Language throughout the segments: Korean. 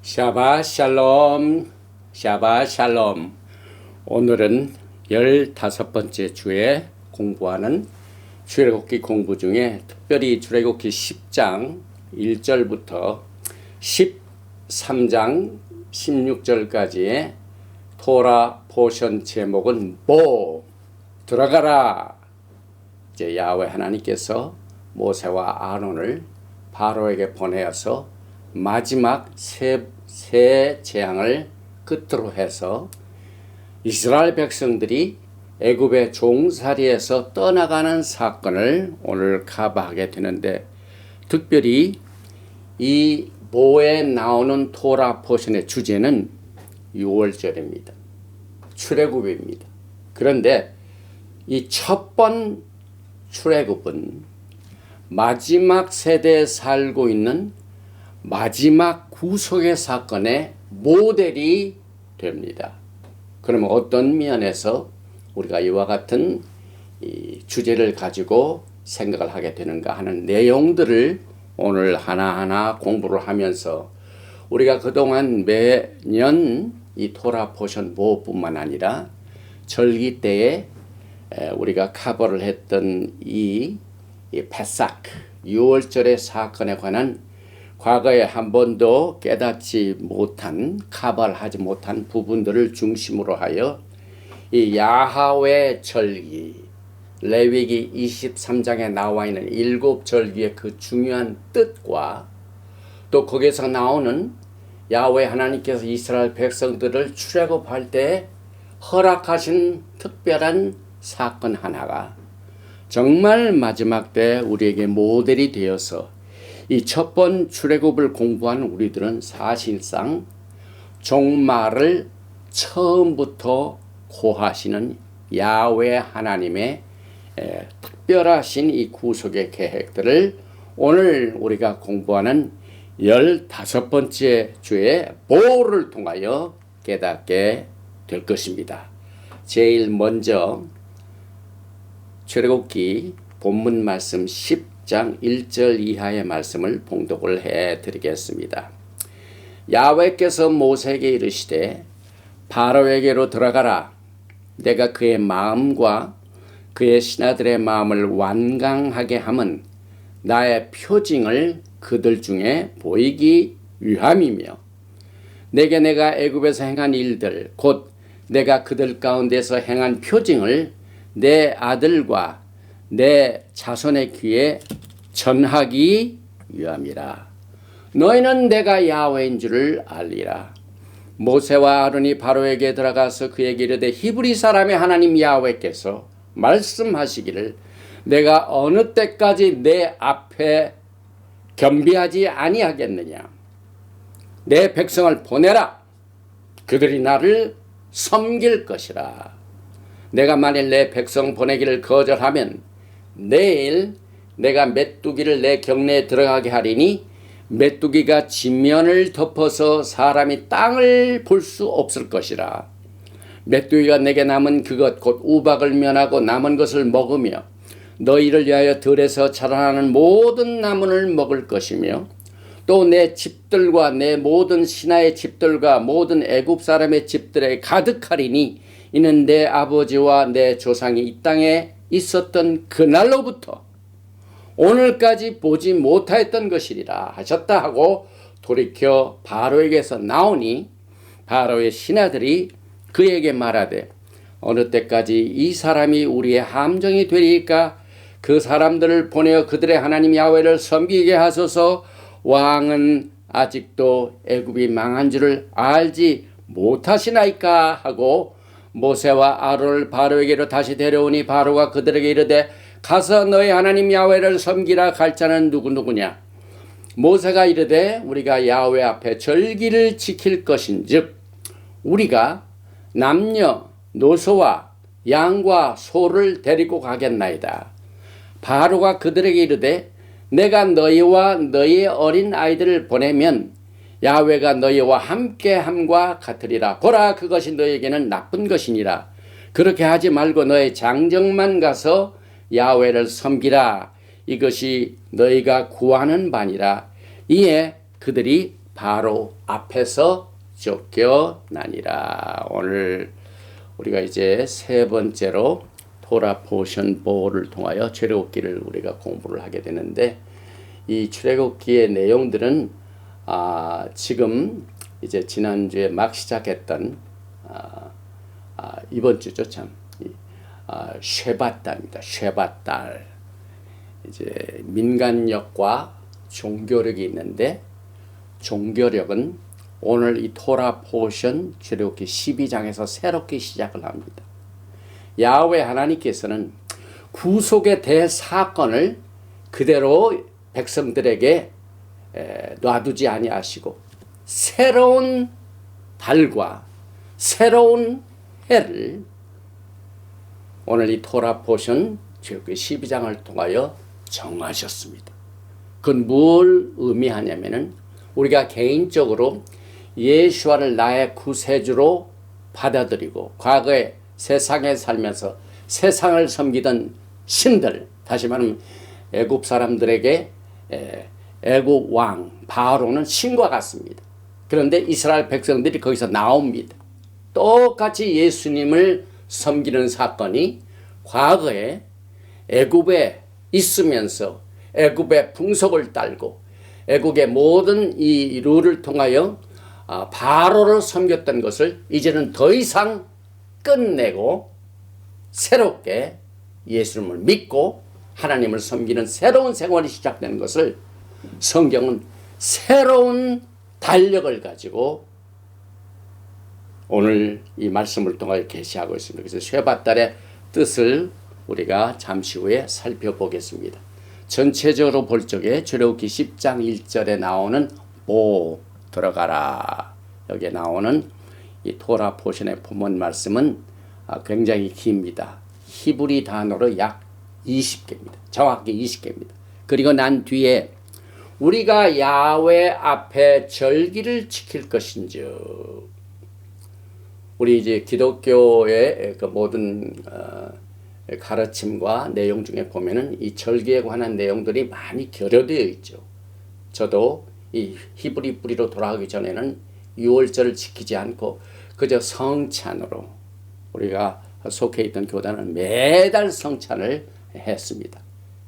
샤바 샬롬, 샤바 샬롬. 오늘은 15번째 주에 공부하는 출애굽기 공부 중에 특별히 출애굽기 10장 1절부터 13장 16절까지의 토라 포션 제목은 들어가라. 이제 야훼 하나님께서 모세와 아론을 바로에게 보내어서 마지막 세 재앙을 끝으로 해서 이스라엘 백성들이 애굽의 종살이에서 떠나가는 사건을 오늘 커버하게 되는데, 특별히 이 모에 나오는 토라 포션의 주제는 6월절입니다. 출애굽입니다. 그런데 이 첫 번 출애굽은 마지막 세대에 살고 있는 마지막 구속의 사건의 모델이 됩니다. 그러면 어떤 면에서 우리가 이와 같은 이 주제를 가지고 생각을 하게 되는가 하는 내용들을 오늘 하나하나 공부를 하면서, 우리가 그동안 매년 이 토라 포션 모뿐만 아니라 절기 때에 우리가 커버를 했던 이 페사크 6월절의 사건에 관한 과거에 한 번도 깨닫지 못한, 커버를 하지 못한 부분들을 중심으로 하여 이 야훼 절기, 레위기 23장에 나와 있는 7절기의 그 중요한 뜻과, 또 거기서 나오는 야훼 하나님께서 이스라엘 백성들을 출애굽할 때 허락하신 특별한 사건 하나가 정말 마지막 때 우리에게 모델이 되어서, 이 첫 번 출애굽을 공부한 우리들은 사실상 종말을 처음부터 고하시는 야훼 하나님의 특별하신 이 구속의 계획들을 오늘 우리가 공부하는 15번째 주의 보를 통하여 깨닫게 될 것입니다. 제일 먼저 출애굽기 본문 말씀 10장 1절 이하의 말씀을 봉독을 해드리겠습니다. 야훼께서 모세에게 이르시되 바로에게로 들어가라. 내가 그의 마음과 그의 신하들의 마음을 완강하게 함은 나의 표징을 그들 중에 보이기 위함이며, 내게 내가 애굽에서 행한 일들 곧 내가 그들 가운데서 행한 표징을 내 아들과 내 자손의 귀에 전하기 위함이라. 너희는 내가 야훼인 줄을 알리라. 모세와 아론이 바로에게 들어가서 그에게 이르되 히브리 사람의 하나님 야훼께서 말씀하시기를 내가 어느 때까지 내 앞에 겸비하지 아니하겠느냐. 내 백성을 보내라. 그들이 나를 섬길 것이라. 내가 만일 내 백성 보내기를 거절하면 내일 내가 메뚜기를 내 경내에 들어가게 하리니 메뚜기가 지면을 덮어서 사람이 땅을 볼 수 없을 것이라. 메뚜기가 내게 남은 그것 곧 우박을 면하고 남은 것을 먹으며 너희를 위하여 들에서 자라나는 모든 나무를 먹을 것이며, 또 내 집들과 내 모든 신하의 집들과 모든 애굽 사람의 집들에 가득하리니 이는 내 아버지와 내 조상이 이 땅에 있었던 그날로부터 오늘까지 보지 못하였던 것이리라 하셨다 하고 돌이켜 바로에게서 나오니, 바로의 신하들이 그에게 말하되 어느 때까지 이 사람이 우리의 함정이 되리까? 그 사람들을 보내어 그들의 하나님 야훼를 섬기게 하소서. 왕은 아직도 애굽이 망한 줄을 알지 못하시나이까 하고 모세와 아론을 바로에게로 다시 데려오니, 바로가 그들에게 이르되 가서 너희 하나님 야훼를 섬기라. 갈 자는 누구냐? 모세가 이르되 우리가 야훼 앞에 절기를 지킬 것인즉 우리가 남녀 노소와 양과 소를 데리고 가겠나이다. 바로가 그들에게 이르되 내가 너희와 너희의 어린 아이들을 보내면 야훼가 너희와 함께함과 같으리라. 보라, 그것이 너희에게는 나쁜 것이니라. 그렇게 하지 말고 너희 장정만 가서 야훼를 섬기라. 이것이 너희가 구하는 바니라. 이에 그들이 바로 앞에서 쫓겨나니라. 오늘 우리가 이제 세 번째로 토라 포션 보호를 통하여 출애굽기를 우리가 공부를 하게 되는데, 이 출애굽기의 내용들은 지금 이제 지난주에 막 시작했던 이번 주죠, 참. 쉐밧달입니다. 쉐밧달. 이제 민간력과 종교력이 있는데, 종교력은 오늘 이 토라 포션 출애굽기 12장에서 새롭게 시작을 합니다. 야훼 하나님께서는 구속의 대사건을 그대로 백성들에게 놔두지 아니하시고 새로운 달과 새로운 해를 오늘 이 토라 포션 출애굽기 12장을 통하여 정하셨습니다. 그건 뭘 의미하냐면은 우리가 개인적으로 예수와를 나의 구세주로 받아들이고 과거에 세상에 살면서 세상을 섬기던 신들, 다시 말하면 애굽 사람들에게 애굽 왕 바로는 신과 같습니다. 그런데 이스라엘 백성들이 거기서 나옵니다. 똑같이 예수님을 섬기는 사건이 과거에 애굽에 있으면서 애굽의 풍속을 따르고 애국의 모든 이 룰을 통하여 바로를 섬겼던 것을 이제는 더 이상 끝내고 새롭게 예수님을 믿고 하나님을 섬기는 새로운 생활이 시작되는 것을 성경은 새로운 달력을 가지고 오늘 이 말씀을 통하여 계시하고 있습니다. 그래서 쉐밧달의 뜻을 우리가 잠시 후에 살펴보겠습니다. 전체적으로 볼 적에 출애굽기 10장 1절에 나오는 보 들어가라, 여기에 나오는 이 토라 포션의 본문 말씀은 굉장히 깁니다. 히브리 단어로 약 20개입니다. 정확히 20개입니다. 그리고 난 뒤에 우리가 야훼 앞에 절기를 지킬 것인즉, 우리 이제 기독교의 그 모든 가르침과 내용 중에 보면은 이 절기에 관한 내용들이 많이 결여되어 있죠. 저도 이 히브리 뿌리로 돌아가기 전에는 유월절을 지키지 않고 그저 성찬으로, 우리가 속해 있던 교단은 매달 성찬을 했습니다.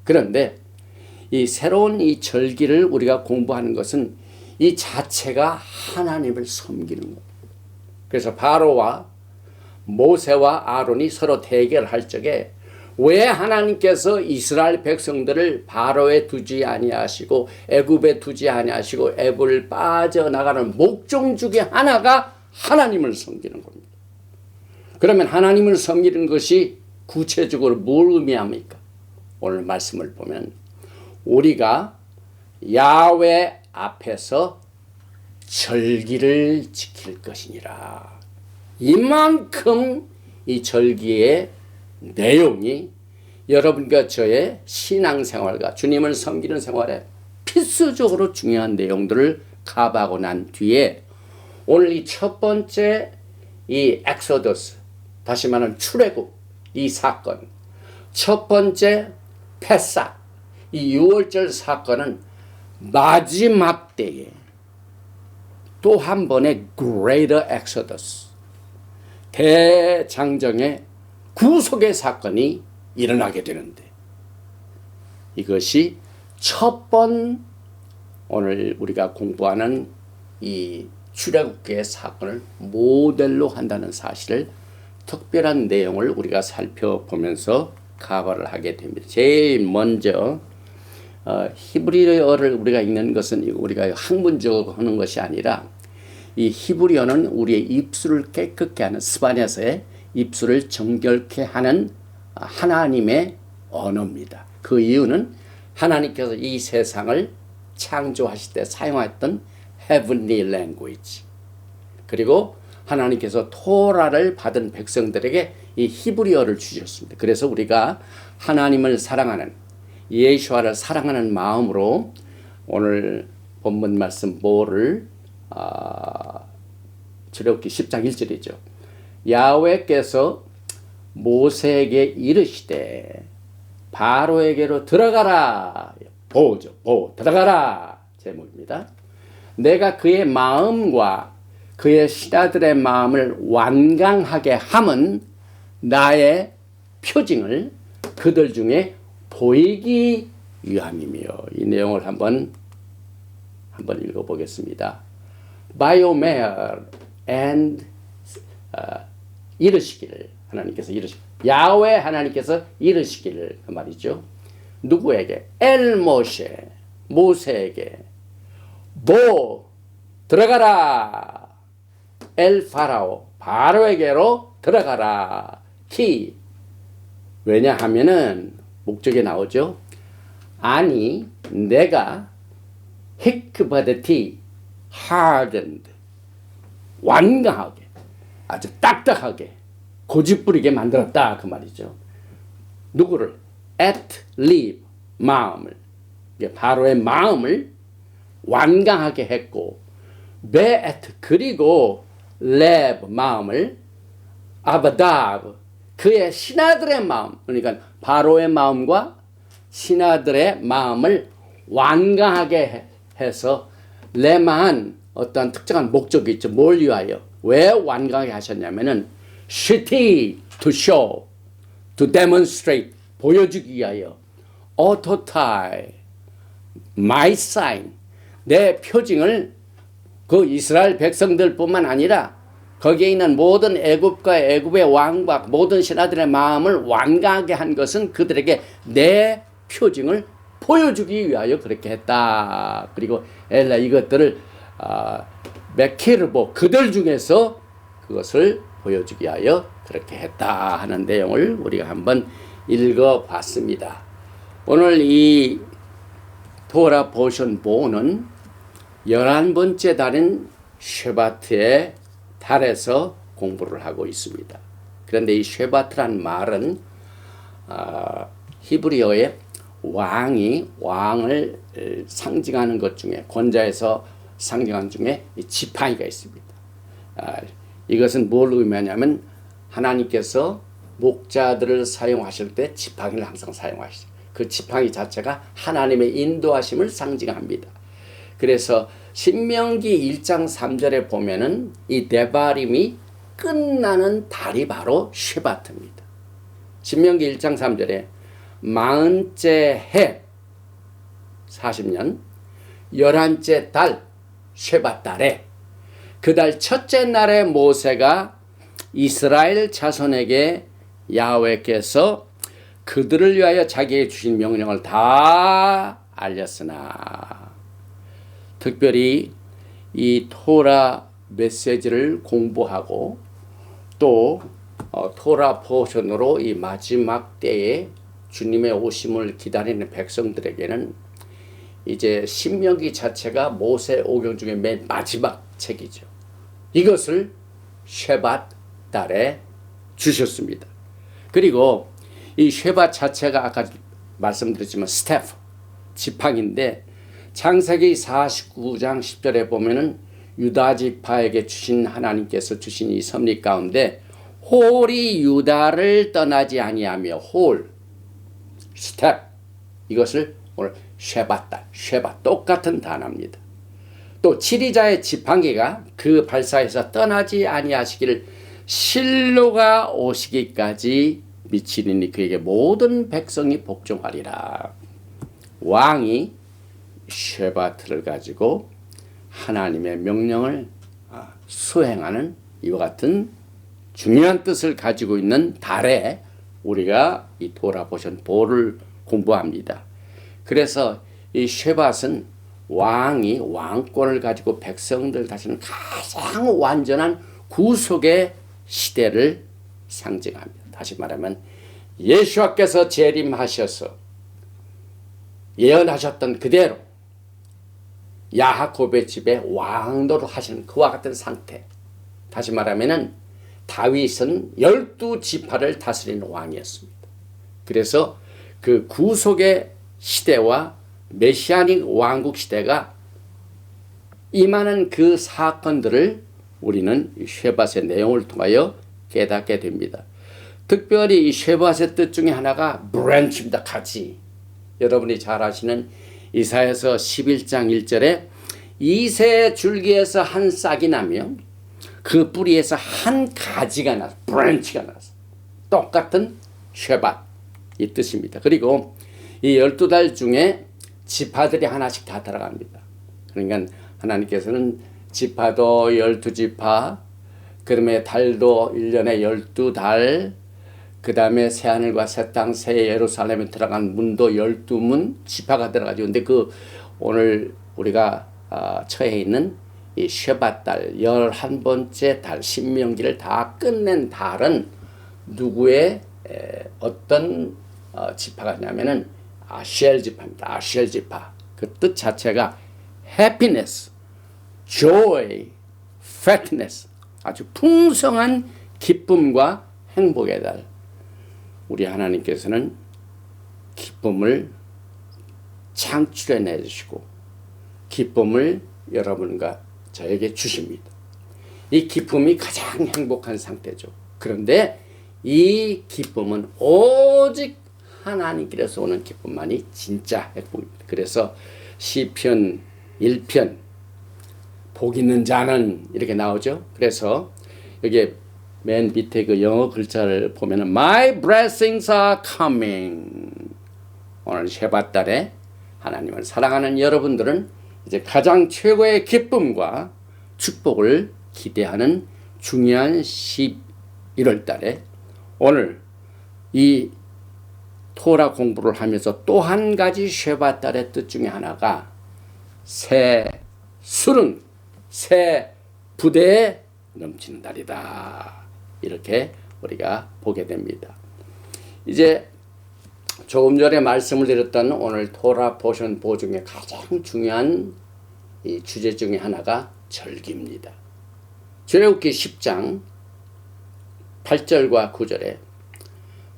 그런데 이 새로운 이 절기를 우리가 공부하는 것은 이 자체가 하나님을 섬기는 겁니다. 그래서 바로와 모세와 아론이 서로 대결할 적에 왜 하나님께서 이스라엘 백성들을 바로에 두지 아니하시고 애굽에 두지 아니하시고 애굽을 빠져나가는 목적 중에 하나가 하나님을 섬기는 겁니다. 그러면 하나님을 섬기는 것이 구체적으로 뭘 의미합니까? 오늘 말씀을 보면 우리가 야훼 앞에서 절기를 지킬 것이니라. 이만큼 이 절기의 내용이 여러분과 저의 신앙생활과 주님을 섬기는 생활에 필수적으로 중요한 내용들을 가봐하고 난 뒤에 오늘 이 첫 번째 이 엑소더스, 다시 말하면 출애굽 이 사건, 첫 번째 패삭 이 유월절 사건은 마지막 때에 또 한 번의 Greater Exodus, 대장정의 구속의 사건이 일어나게 되는데, 이것이 첫 번 오늘 우리가 공부하는 이 출애굽기의 사건을 모델로 한다는 사실을, 특별한 내용을 우리가 살펴보면서 커버를 하게 됩니다. 제일 먼저 히브리어를 우리가 읽는 것은 우리가 학문적으로 하는 것이 아니라 이 히브리어는 우리의 입술을 깨끗게 하는, 스바냐서의 입술을 정결케 하는 하나님의 언어입니다. 그 이유는 하나님께서 이 세상을 창조하실 때 사용했던 heavenly language, 그리고 하나님께서 토라를 받은 백성들에게 이 히브리어를 주셨습니다. 그래서 우리가 하나님을 사랑하는, 예수와를 사랑하는 마음으로 오늘 본문 말씀 뭐를 출애굽기 10장 1절이죠. 야훼께서 모세에게 이르시되 바로에게로 들어가라. 보죠. 들어가라. 제목입니다. 내가 그의 마음과 그의 신하들의 마음을 완강하게 함은 나의 표징을 그들 중에 보이기 위함이며. 이 내용을 한번 읽어보겠습니다. 바이오메어 and 이르시기를 하나님께서 야훼 하나님께서 이르시기를 그 말이죠. 누구에게? 엘 모세 모세에게 들어가라. 엘 파라오 바로에게로 들어가라. 히 왜냐하면은 목적에 나오죠. 아니 내가 히크바데티 hardened 완강하게 아주 딱딱하게 고집부리게 만들었다 그 말이죠. 누구를? at lib 마음을 바로의 마음을 완강하게 했고 베에트 그리고 레브 마음을 아바다브 그의 신하들의 마음 그러니까 바로의 마음과 신하들의 마음을 완강하게 해서 레만 어떤 특정한 목적이 있죠. 뭘 위하여? 왜 완강하게 하셨냐면은 shiti to show, to demonstrate 보여주기 위하여 autotai my sign 내 표징을 그 이스라엘 백성들뿐만 아니라 거기에 있는 모든 애굽과 애굽의 왕과 모든 신하들의 마음을 완강하게 한 것은 그들에게 내 표징을 보여주기 위하여 그렇게 했다. 그리고 엘라 이것들을 메키르보 그들 중에서 그것을 보여주기 위하여 그렇게 했다 하는 내용을 우리가 한번 읽어봤습니다. 오늘 이 토라 포션 보는 11번째 달인 쉐바트의 달에서 공부를 하고 있습니다. 그런데 이 쉐바트란 말은 히브리어의 왕을 상징하는 것 중에 권자에서 상징하는 중에 지팡이가 있습니다. 이것은 뭘 의미하냐면 하나님께서 목자들을 사용하실 때 지팡이를 항상 사용하시죠. 그 지팡이 자체가 하나님의 인도하심을 상징합니다. 그래서 신명기 1장 3절에 보면은 이 데바림이 끝나는 달이 바로 쉐바트입니다. 신명기 1장 3절에 40째 해 40년 11째 달 쉐바달에 그 달 첫째 날에 모세가 이스라엘 자손에게 야훼께서 그들을 위하여 자기에게 주신 명령을 다 알렸으나 특별히 이 토라 메시지를 공부하고 또 토라 포션으로 이 마지막 때에 주님의 오심을 기다리는 백성들에게는 이제 신명기 자체가 모세 오경 중에 맨 마지막 책이죠. 이것을 쉐밧 달에 주셨습니다. 그리고 이 쉐밧 자체가 아까 말씀드렸지만 스태프 지팡인데 창세기 49장 10절에 보면은 유다 지파에게 주신 하나님께서 주신 이 섭리 가운데 홀이 유다를 떠나지 아니하며 홀 스텝 이것을 오늘 쉐밧 똑같은 단어입니다. 또 지리자의 지팡이가 그 발사에서 떠나지 아니하시기를 실로가 오시기까지 미치리니 그에게 모든 백성이 복종하리라. 왕이 쉐바트를 가지고 하나님의 명령을 수행하는 이와 같은 중요한 뜻을 가지고 있는 달에 우리가 이 토라 포션 보를 공부합니다. 그래서 이 쉐밧은 왕이 왕권을 가지고 백성들 다시는 가장 완전한 구속의 시대를 상징합니다. 다시 말하면 예수께서 재림하셔서 예언하셨던 그대로 야하곱의 집에 왕도를 하시는 그와 같은 상태. 다시 말하면 다윗은 12지파를 다스리는 왕이었습니다. 그래서 그 구속의 시대와 메시아닉 왕국 시대가 임하는 그 사건들을 우리는 쉐밧의 내용을 통하여 깨닫게 됩니다. 특별히 이 쉐밧의 뜻 중에 하나가 브랜치입니다. 가지. 여러분이 잘 아시는 이사야서 11장 1절에 이새 줄기에서 한 싹이 나며 그 뿌리에서 한 가지가 나서 브랜치가 나서 똑같은 쉐밧 이 뜻입니다. 그리고 이 12달 중에 지파들이 하나씩 다 들어갑니다. 그러니까 하나님께서는 지파도 12지파, 그 다음에 달도 1년에 12달, 그 다음에 새하늘과 새 땅, 새 예루살렘에 들어간 문도 12문 지파가 들어가죠. 근데 그 오늘 우리가 처해 있는 이 쉐밧달 11번째 달 신명기를 다 끝낸 달은 누구의 어떤 지파가냐면은 아셀 지파입니다. 아셀 지파. 그 뜻 자체가 happiness, joy, fatness. 아주 풍성한 기쁨과 행복의 달. 우리 하나님께서는 기쁨을 창출해내 주시고 기쁨을 여러분과 저에게 주십니다. 이 기쁨이 가장 행복한 상태죠. 그런데 이 기쁨은 오직 하나님께서 오는 기쁨만이 진짜 행복입니다. 그래서 시편 1편 복 있는 자는 이렇게 나오죠. 그래서 여기 맨 밑에 그 영어 글자를 보면은 My blessings are coming. 오늘 쉐밧달에 하나님을 사랑하는 여러분들은 이제 가장 최고의 기쁨과 축복을 기대하는 중요한 11월 달에 오늘 이 토라 공부를 하면서 또 한 가지 쉐밧달의 뜻 중에 하나가 새 수능, 새 부대에 넘치는 달이다. 이렇게 우리가 보게 됩니다. 이제 조금 전에 말씀을 드렸던 오늘 토라 포션 보중에 가장 중요한 이 주제 중에 하나가 절기입니다. 출애굽기 10장 8절과 9절에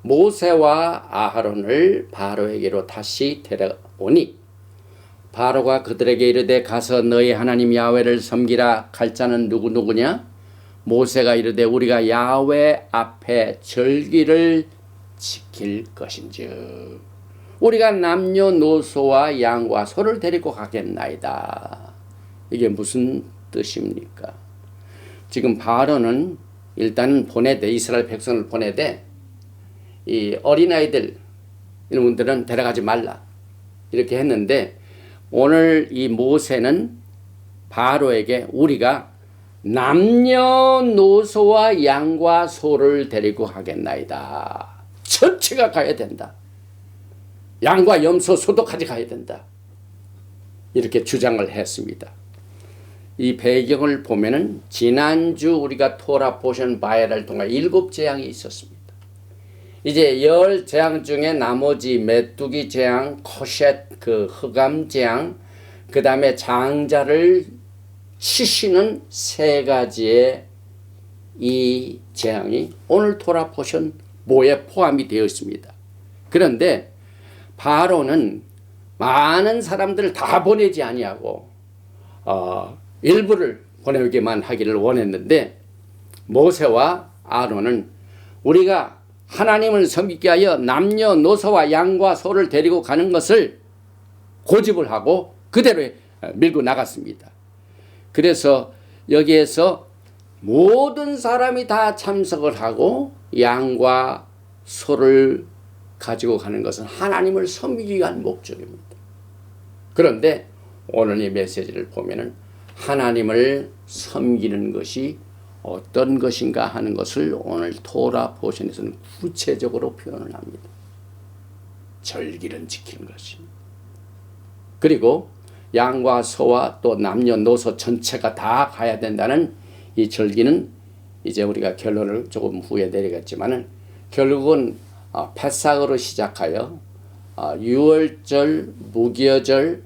모세와 아하론을 바로에게로 다시 데려오니 바로가 그들에게 이르되 가서 너희 하나님 야훼를 섬기라. 갈 자는 누구냐? 모세가 이르되 우리가 야훼 앞에 절기를 지킬 것인즉 우리가 남녀노소와 양과 소를 데리고 가겠나이다. 이게 무슨 뜻입니까? 지금 바로는 일단은 보내되 이스라엘 백성을 보내되 이 어린아이들 이런 분들은 데려가지 말라 이렇게 했는데 오늘 이 모세는 바로에게 우리가 남녀노소와 양과 소를 데리고 가겠나이다. 전체가 가야 된다. 양과 염소, 소도 가져가야 된다. 이렇게 주장을 했습니다. 이 배경을 보면은 지난주 우리가 토라 포션 바야를 통해 7재앙이 있었습니다. 이제 10재앙 중에 나머지 메뚜기 재앙, 코셋 그 흑암 재앙, 그 다음에 장자를 치시는 3가지의 이 재앙이 오늘 토라 포션 모에 포함이 되어 있습니다. 그런데 바로는 많은 사람들을 다 보내지 아니하고 일부를 보내기만 하기를 원했는데 모세와 아론은 우리가 하나님을 섬기게 하여 남녀노소와 양과 소를 데리고 가는 것을 고집을 하고 그대로 밀고 나갔습니다. 그래서 여기에서 모든 사람이 다 참석을 하고 양과 소를 가지고 가는 것은 하나님을 섬기기 위한 목적입니다. 그런데 오늘 이 메시지를 보면은 하나님을 섬기는 것이 어떤 것인가 하는 것을 오늘 토라 포션에서는 구체적으로 표현을 합니다. 절기를 지키는 것입니다. 그리고 양과 소와 또 남녀노소 전체가 다 가야 된다는 이 절기는 이제 우리가 결론을 조금 후에 내리겠지만은 결국은 패삭으로 시작하여 유월절, 무교절,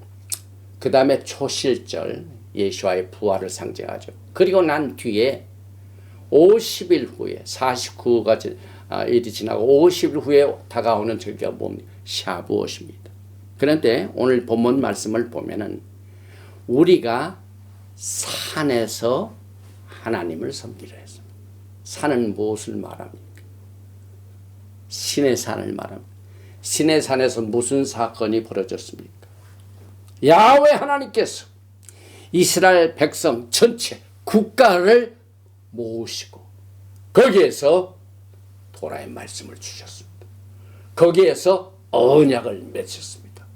그 다음에 초실절, 예수와의 부활을 상징하죠. 그리고 난 뒤에 50일 후에 49가 일이 지나고 50일 후에 다가오는 절기가 뭡니까? 샤부옷입니다. 그런데 오늘 본문 말씀을 보면은 우리가 산에서 하나님을 섬기려 했습니다. 산은 무엇을 말합니까? 신의 산을 말합니다. 신의 산에서 무슨 사건이 벌어졌습니까? 야훼 하나님께서 이스라엘 백성 전체 국가를 모으시고 거기에서 토라의 말씀을 주셨습니다. 거기에서 언약을 맺었습니다.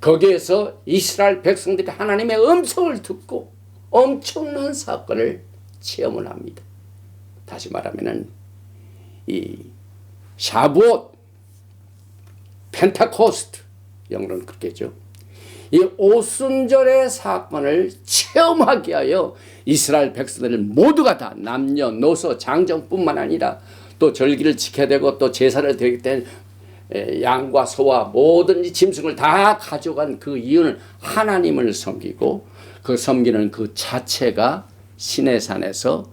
거기에서 이스라엘 백성들이 하나님의 음성을 듣고 엄청난 사건을 체험을 합니다. 다시 말하면은 이 샤부옷, 펜타코스트, 영어로는 그렇겠죠. 이 오순절의 사건을 체험하게 하여 이스라엘 백성들 모두가 다 남녀노소 장정뿐만 아니라 또 절기를 지켜야 되고 또 제사를 드릴 때 양과 소와 모든 짐승을 다 가져간 그 이유는 하나님을 섬기고 그 섬기는 그 자체가 시내산에서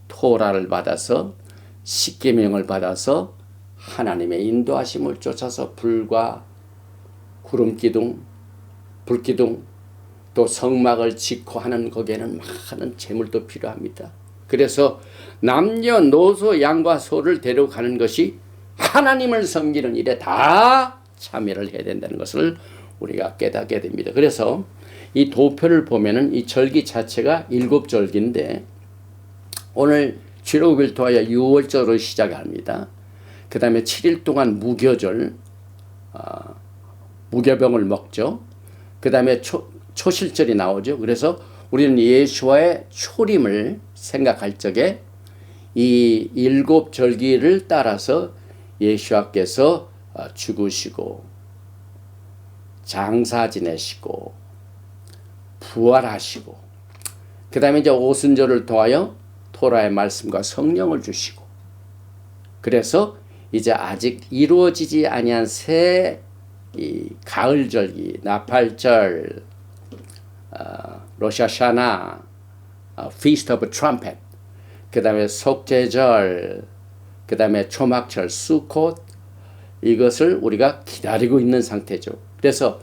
토라를 받아서 십계명을 받아서 하나님의 인도하심을 쫓아서 불과 구름 기둥, 불 기둥 또 성막을 짓고 하는 거기에는 많은 재물도 필요합니다. 그래서 남녀노소 양과 소를 데려가는 것이 하나님을 섬기는 일에 다 참여를 해야 된다는 것을 우리가 깨닫게 됩니다. 그래서 이 도표를 보면은 이 절기 자체가 7절기인데 오늘 출애굽을 통하여 6월절로 시작합니다. 그 다음에 7일 동안 무교절, 무교병을 먹죠. 그 다음에 초실절이 나오죠. 그래서 우리는 예수와의 초림을 생각할 적에 이 7절기를 따라서 예수와께서 죽으시고 장사 지내시고 부활하시고 그 다음에 이제 오순절을 통하여 토라의 말씀과 성령을 주시고 그래서 이제 아직 이루어지지 아니한 새 이 가을절기, 나팔절, 로샤샤나, Feast of Trumpet, 그 다음에 속죄절, 그 다음에 초막절, 수콧 이것을 우리가 기다리고 있는 상태죠. 그래서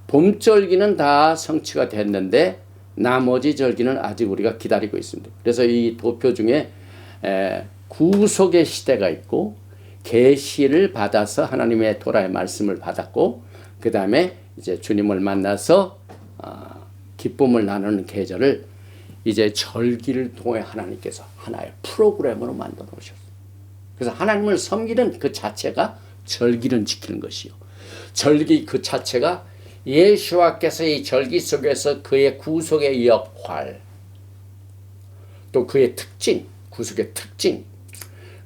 봄절기는 다 성취가 됐는데 나머지 절기는 아직 우리가 기다리고 있습니다. 그래서 이 도표 중에 구속의 시대가 있고 계시를 받아서 하나님의 토라의 말씀을 받았고 그 다음에 이제 주님을 만나서 기쁨을 나누는 계절을 이제 절기를 통해 하나님께서 하나의 프로그램으로 만들어 오셨어요. 그래서 하나님을 섬기는 그 자체가 절기를 지키는 것이요. 절기 그 자체가 예수와께서 이 절기 속에서 그의 구속의 역할 또 그의 특징, 구속의 특징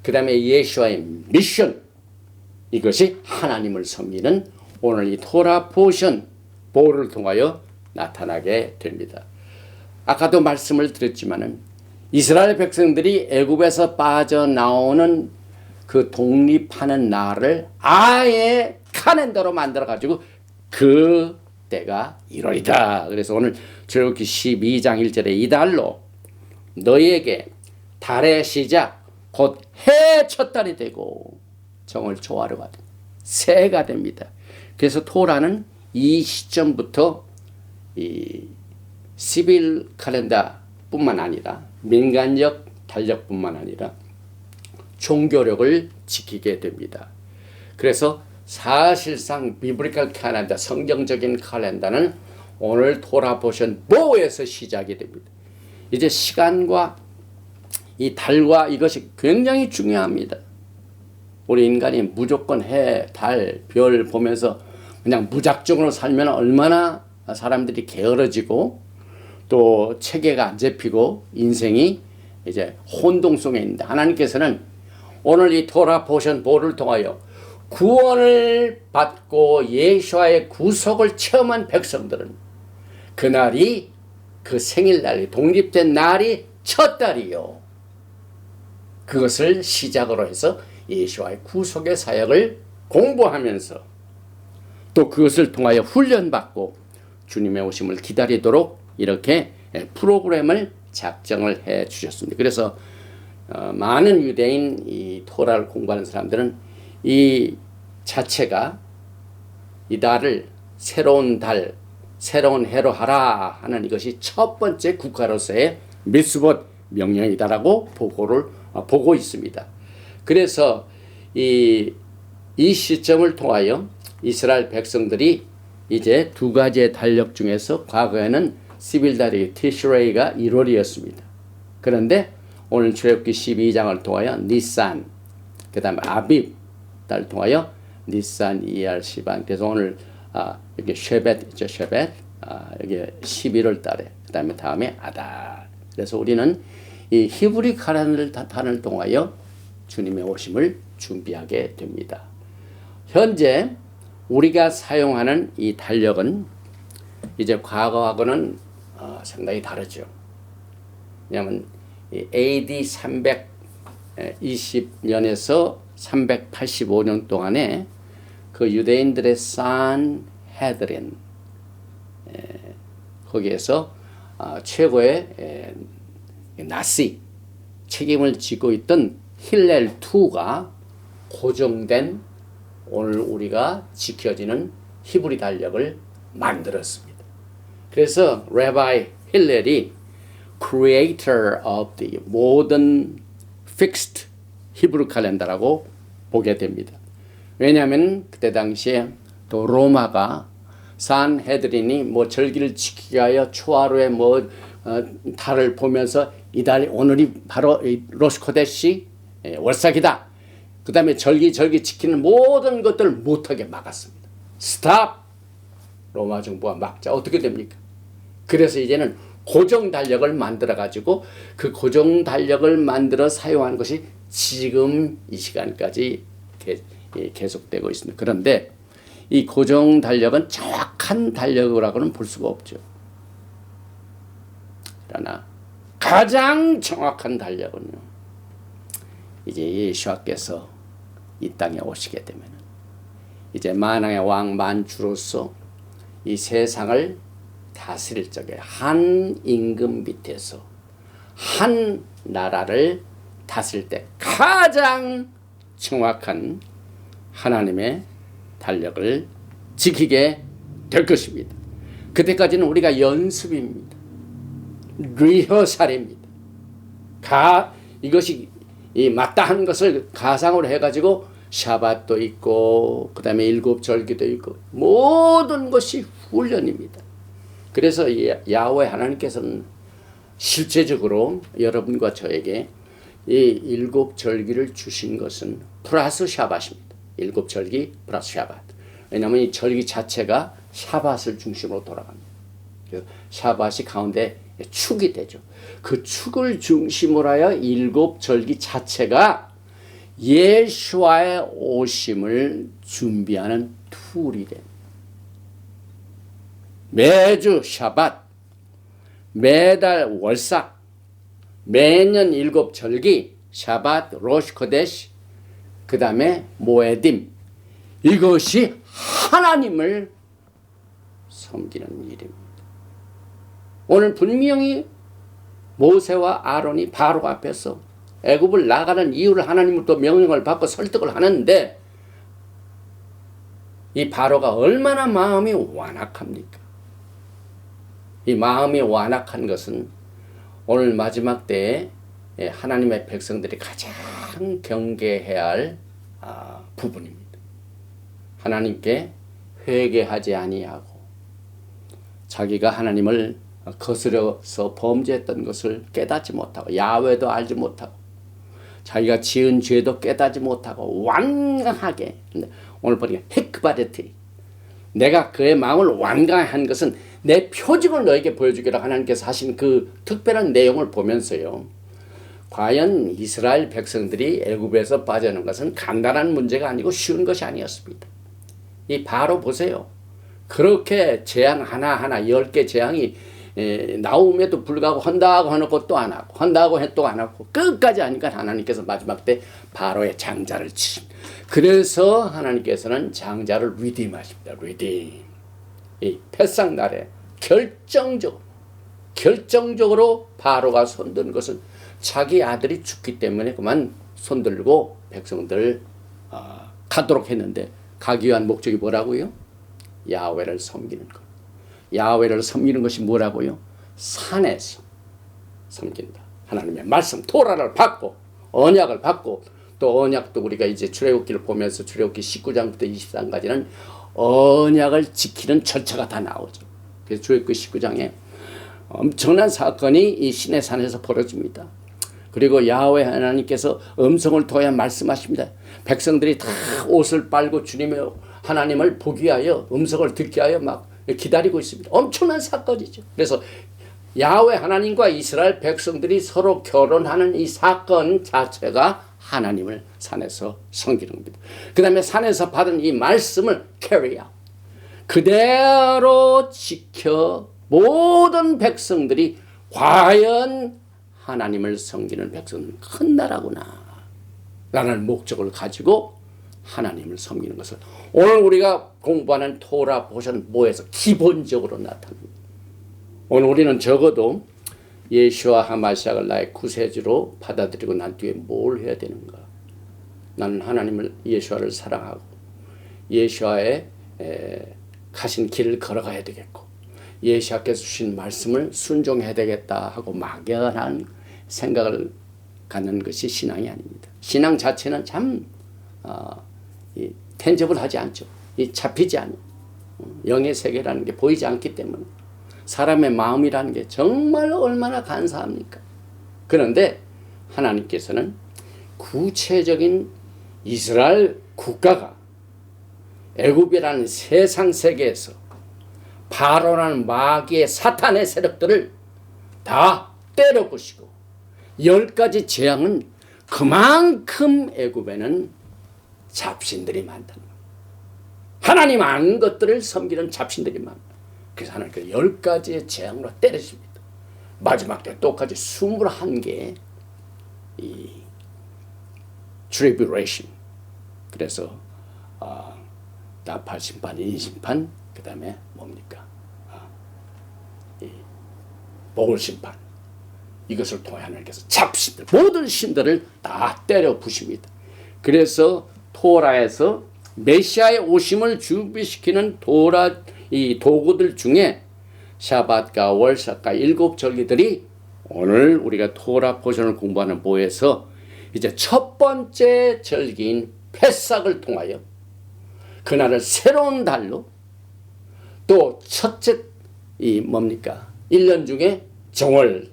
그 다음에 예수와의 미션 이것이 하나님을 섬기는 오늘 이 토라 포션 보호를 통하여 나타나게 됩니다. 아까도 말씀을 드렸지만은 이스라엘 백성들이 애굽에서 빠져나오는 그 독립하는 날을 아예 카렌더로 만들어 가지고 그 때가 1월이다. 그래서 오늘 출애굽기 12장 1절에 이달로 너희에게 달의 시작 곧 해 첫 달이 되고 정월 초하루가 됩니다. 새해가 됩니다. 그래서 토라는 이 시점부터 이 시빌 칼렌더뿐만 아니라 민간적 달력뿐만 아니라 종교력을 지키게 됩니다. 그래서 사실상 비브리컬 칼렌더 성경적인 칼렌더는 오늘 토라 포션 보에서 시작이 됩니다. 이제 시간과 이 달과 이것이 굉장히 중요합니다. 우리 인간이 무조건 해, 달, 별 보면서 그냥 무작정으로 살면 얼마나 사람들이 게으러지고 또 체계가 안 잡히고 인생이 이제 혼동 속에 있는데 하나님께서는 오늘 이 토라 포션 보를 통하여 구원을 받고 예수와의 구속을 체험한 백성들은 그날이 그 생일날이 독립된 날이 첫 달이요. 그것을 시작으로 해서 예수와의 구속의 사역을 공부하면서 또 그것을 통하여 훈련받고 주님의 오심을 기다리도록 이렇게 프로그램을 작정을 해 주셨습니다. 그래서 많은 유대인 이 토라를 공부하는 사람들은 이 자체가 이 달을 새로운 달, 새로운 해로 하라 하는 이것이 첫 번째 국가로서의 미스봇 명령이다라고 보고 있습니다. 그래서 이 시점을 통하여 이스라엘 백성들이 이제 두 가지의 달력 중에서 과거에는 11달이 티슈레이가 1월이었습니다. 그런데 오늘 출애굽기 12장을 통하여 니산, 그 다음에 아빕 달 통하여 니산, 이알, 시반. 그래서 오늘 여기 쉐벳 있죠, 쉐벳. 여기 11월 달에, 그 다음에 아달. 그래서 우리는 이 히브리 카렌더를 통하여 주님의 오심을 준비하게 됩니다. 현재 우리가 사용하는 이 달력은 이제 과거하고는 상당히 다르죠. 왜냐하면 AD 320년에서 385년 동안에 그 유대인들의 산헤드린 거기에서 최고의 나시 책임을 지고 있던 힐렐 2가 고정된 오늘 우리가 지켜지는 히브리 달력을 만들었습니다. 그래서 레바이 힐렐이 creator of the modern fixed 히브리 칼렌더라고 보게 됩니다. 왜냐하면 그때 당시에 또 로마가 산헤드린이 뭐 절기를 지키기 위하여 초하루에 달을 보면서 이달이 오늘이 바로 로시코데시 월삭이다. 그 다음에 절기 지키는 모든 것들을 못하게 막았습니다. 스탑! 로마 정부가 막자 어떻게 됩니까? 그래서 이제는 고정 달력을 만들어 가지고 그 고정 달력을 만들어 사용하는 것이 지금 이 시간까지 계속되고 있습니다. 그런데 이 고정 달력은 정확한 달력이라고는 볼 수가 없죠. 그러나 가장 정확한 달력은요, 이제 예수와께서 이 땅에 오시게 되면 이제 만왕의 왕 만주로서 이 세상을 다스릴 적에 한 임금 밑에서 한 나라를 다스릴 때 가장 정확한 하나님의 달력을 지키게 될 것입니다. 그때까지는 우리가 연습입니다. 리허설입니다. 이것이 맞다 하는 것을 가상으로 해가지고 샤밧도 있고 그 다음에 일곱절기도 있고 모든 것이 훈련입니다. 그래서 야훼 하나님께서는 실제적으로 여러분과 저에게 이 일곱절기를 주신 것은 플러스 샤밧입니다. 일곱절기 플러스 샤밧. 왜냐하면 이 절기 자체가 샤밧을 중심으로 돌아갑니다. 그래서 샤밧이 가운데 축이 되죠. 그 축을 중심으로 하여 일곱절기 자체가 예수와의 오심을 준비하는 툴이 됩니다. 매주 샤밧, 매달 월삭, 매년 일곱절기, 샤밧, 로시코데시, 그 다음에 모에딤. 이것이 하나님을 섬기는 일입니다. 오늘 분명히 모세와 아론이 바로 앞에서 애굽을 나가는 이유를 하나님으로부터 명령을 받고 설득을 하는데 이 바로가 얼마나 마음이 완악합니까? 이 마음이 완악한 것은 오늘 마지막 때에 하나님의 백성들이 가장 경계해야 할 부분입니다. 하나님께 회개하지 아니하고 자기가 하나님을 거스려서 범죄했던 것을 깨닫지 못하고 야훼도 알지 못하고 자기가 지은 죄도 깨닫지 못하고 완강하게 오늘 보니까 헤크바데티 내가 그의 마음을 완강한 것은 내 표징을 너에게 보여주기로 하나님께서 하신 그 특별한 내용을 보면서요. 과연 이스라엘 백성들이 애굽에서 빠져나온 것은 간단한 문제가 아니고 쉬운 것이 아니었습니다. 이 바로 보세요. 그렇게 재앙 하나하나 10개 재앙이 나옴에도 불구하고 한다고 해놓고 또 안 하고 한다고 해 또 안 하고 끝까지 하니까 하나님께서 마지막 때 바로의 장자를 치십니다. 그래서 하나님께서는 장자를 리딤하십니다. 리딤. 이 패상 날에 결정적으로 바로가 손든 것은 자기 아들이 죽기 때문에 그만 손들고 백성들 가도록 했는데 가기 위한 목적이 뭐라고요? 야훼를 섬기는 것. 야훼를 섬기는 것이 뭐라고요? 산에서 섬긴다. 하나님의 말씀 토라를 받고 언약을 받고 또 언약도 우리가 이제 출애굽기를 보면서 출애굽기 19장부터 23까지는 언약을 지키는 절차가 다 나오죠. 그래서 출애굽기 19장에 엄청난 사건이 이 시내산에서 벌어집니다. 그리고 야훼 하나님께서 음성을 통해 말씀하십니다. 백성들이 다 옷을 빨고 주님의 하나님을 보기 위하여 음성을 듣게 하여 막 기다리고 있습니다. 엄청난 사건이죠. 그래서 야훼 하나님과 이스라엘 백성들이 서로 결혼하는 이 사건 자체가 하나님을 산에서 섬기는 겁니다. 그 다음에 산에서 받은 이 말씀을 carry out. 그대로 지켜 모든 백성들이 과연 하나님을 섬기는 백성은 큰 나라구나 라는 목적을 가지고 하나님을 섬기는 것을 오늘 우리가 공부하는 토라 보션 모에서 기본적으로 나타납니다. 오늘 우리는 적어도 예수와 하마시아를 나의 구세주로 받아들이고 난 뒤에 뭘 해야 되는가? 나는 하나님을 예수와를 사랑하고 예수와의 가신 길을 걸어가야 되겠고 예수께서 주신 말씀을 순종해야 되겠다 하고 막연한 생각을 갖는 것이 신앙이 아닙니다. 신앙 자체는 참 텐저블하지 않죠. 잡히지 않아요. 영의 세계라는 게 보이지 않기 때문에 사람의 마음이라는 게 정말 얼마나 간사합니까? 그런데 하나님께서는 구체적인 이스라엘 국가가 애굽이라는 세상 세계에서 바로라는 마귀의 사탄의 세력들을 다 때려부시고 10가지 재앙은 그만큼 애굽에는 잡신들이 많다는 거예요. 하나님 아는 것들을 섬기는 잡신들이 많아요. 그래서 하나님께서 10가지의 재앙으로 때리십니다. 마지막 때 똑같이 21개의 이 tribulation. 그래서 나팔 심판, 인심판, 그 다음에 뭡니까? 이 보궐 심판. 이것을 통해 하나님께서 잡신들, 모든 신들을 다 때려 부십니다. 그래서 토라에서 메시아의 오심을 준비시키는 이 도구들 중에 샤밧과 월삭과 7절기들이 오늘 우리가 토라 포션을 공부하는 모에서 이제 첫 번째 절기인 패삭을 통하여 그날을 새로운 달로 또 첫째 이 뭡니까? 1년 중에 정월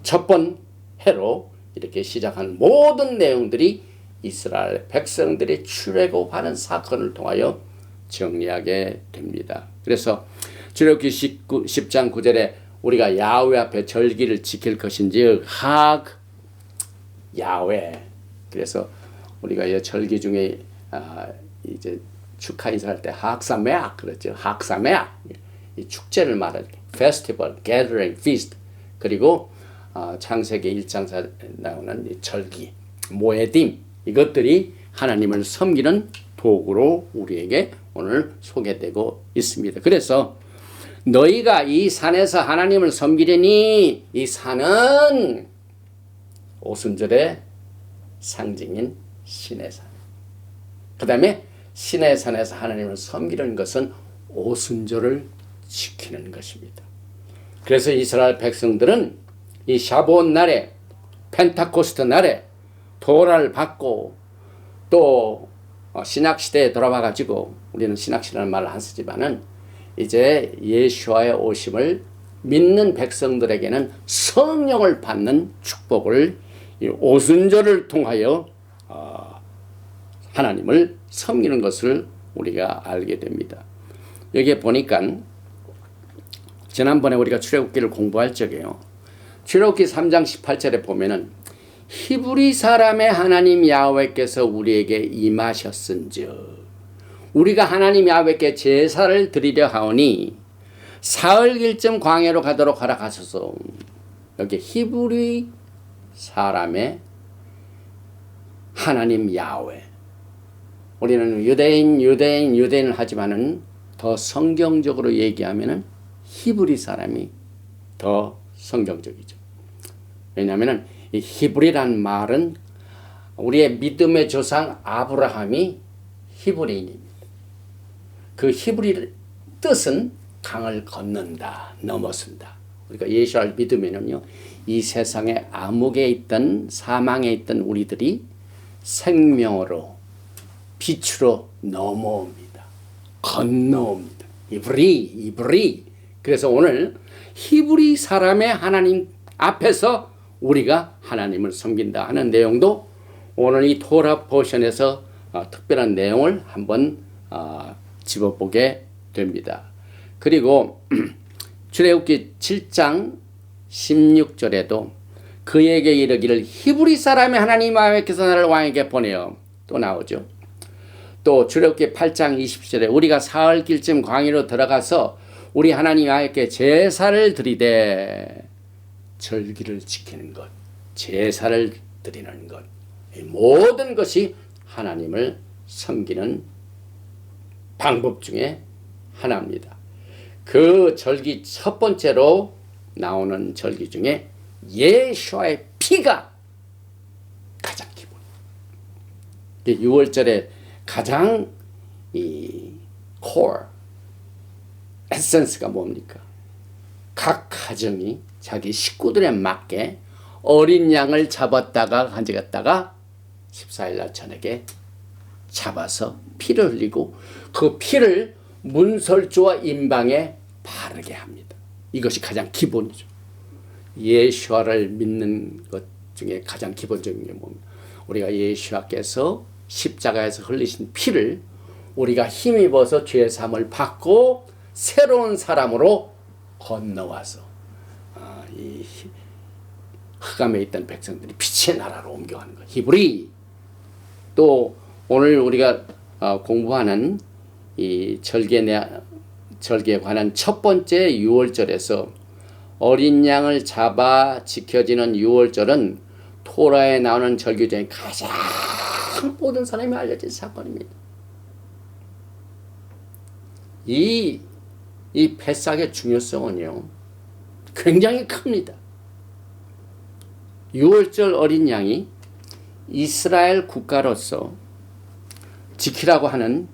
첫 번 해로 이렇게 시작한 모든 내용들이 이스라엘 백성들이 출애굽하는 사건을 통하여 정리하게 됩니다. 그래서 출애굽기 10장 9절에 우리가 야훼 앞에 절기를 지킬 것인지 야훼. 그래서 우리가 이 절기 중에 이제 축하 인사할 때 학사메악 그렇죠. 학사메악 이 축제를 말하죠. 페스티벌, 게더링, 피스트. 그리고 창세기 1장에 나오는 이 절기, 모에딤 이것들이 하나님을 섬기는 도구로 우리에게 오늘 소개되고 있습니다. 그래서 너희가 이 산에서 하나님을 섬기려니 이 산은 오순절의 상징인 시내산. 그 다음에 시내산에서 하나님을 섬기는 것은 오순절을 지키는 것입니다. 그래서 이스라엘 백성들은 이 샤보온 날에 펜타코스트 날에 토라를 받고 또 신약시대에 돌아와 가지고 우리는 신약시라는 말을 안 쓰지만은 이제 예수와의 오심을 믿는 백성들에게는 성령을 받는 축복을 이 오순절을 통하여 하나님을 섬기는 것을 우리가 알게 됩니다. 여기에 보니까 지난번에 우리가 출애굽기를 공부할 적에요. 출애굽기 3장 18절에 보면은 히브리 사람의 하나님 야훼께서 우리에게 임하셨은즉 우리가 하나님 야훼께 제사를 드리려 하오니 사흘길쯤 광야로 가도록 허락하소서. 여기 히브리 사람의 하나님 야훼. 우리는 유대인을 하지만은 더 성경적으로 얘기하면은 히브리 사람이 더 성경적이죠. 왜냐하면은 이 히브리란 말은 우리의 믿음의 조상 아브라함이 히브리인입니다. 그 히브리 뜻은 강을 건넌다, 넘어선다. 우리가 예수를 믿으면은요, 이 세상에 암흑에 있던 사망에 있던 우리들이 생명으로 빛으로 넘어옵니다. 건너옵니다. 이브리 그래서 오늘 히브리 사람의 하나님 앞에서 우리가 하나님을 섬긴다 하는 내용도 오늘 이 토라 포션에서 특별한 내용을 한번 집어보게 됩니다. 그리고 출애굽기 7장 16절에도 그에게 이르기를 히브리 사람의 하나님 여호와께서 나를 왕에게 보내어 또 나오죠. 또 출애굽기 8장 20절에 우리가 사흘 길쯤 광야로 들어가서 우리 하나님 여호와께 제사를 드리되 절기를 지키는 것, 제사를 드리는 것, 이 모든 것이 하나님을 섬기는 방법 중에 하나입니다. 그 절기 첫 번째로 나오는 절기 중에 예수와의 피가 가장 기본입니다. 6월절에 가장 이 core, 에센스가 뭡니까? 각 가정이 자기 식구들에 맞게 어린 양을 잡았다가 가져갔다가 14일날 저녁에 잡아서 피를 흘리고 그 피를 문설주와 임방에 바르게 합니다. 이것이 가장 기본이죠. 예수와를 믿는 것 중에 가장 기본적인 게 뭡니까? 우리가 예수와께서 십자가에서 흘리신 피를 우리가 힘입어서 죄 사함을 받고 새로운 사람으로 건너와서 이 흑암에 있던 백성들이 빛의 나라로 옮겨가는 것. 히브리. 또 오늘 우리가 공부하는 이 절기에 관한 첫 번째 6월절에서 어린 양을 잡아 지켜지는 6월절은 토라에 나오는 절기 중에 가장 모든 사람이 알려진 사건입니다. 이 패삭의 중요성은요, 굉장히 큽니다. 6월절 어린 양이 이스라엘 국가로서 지키라고 하는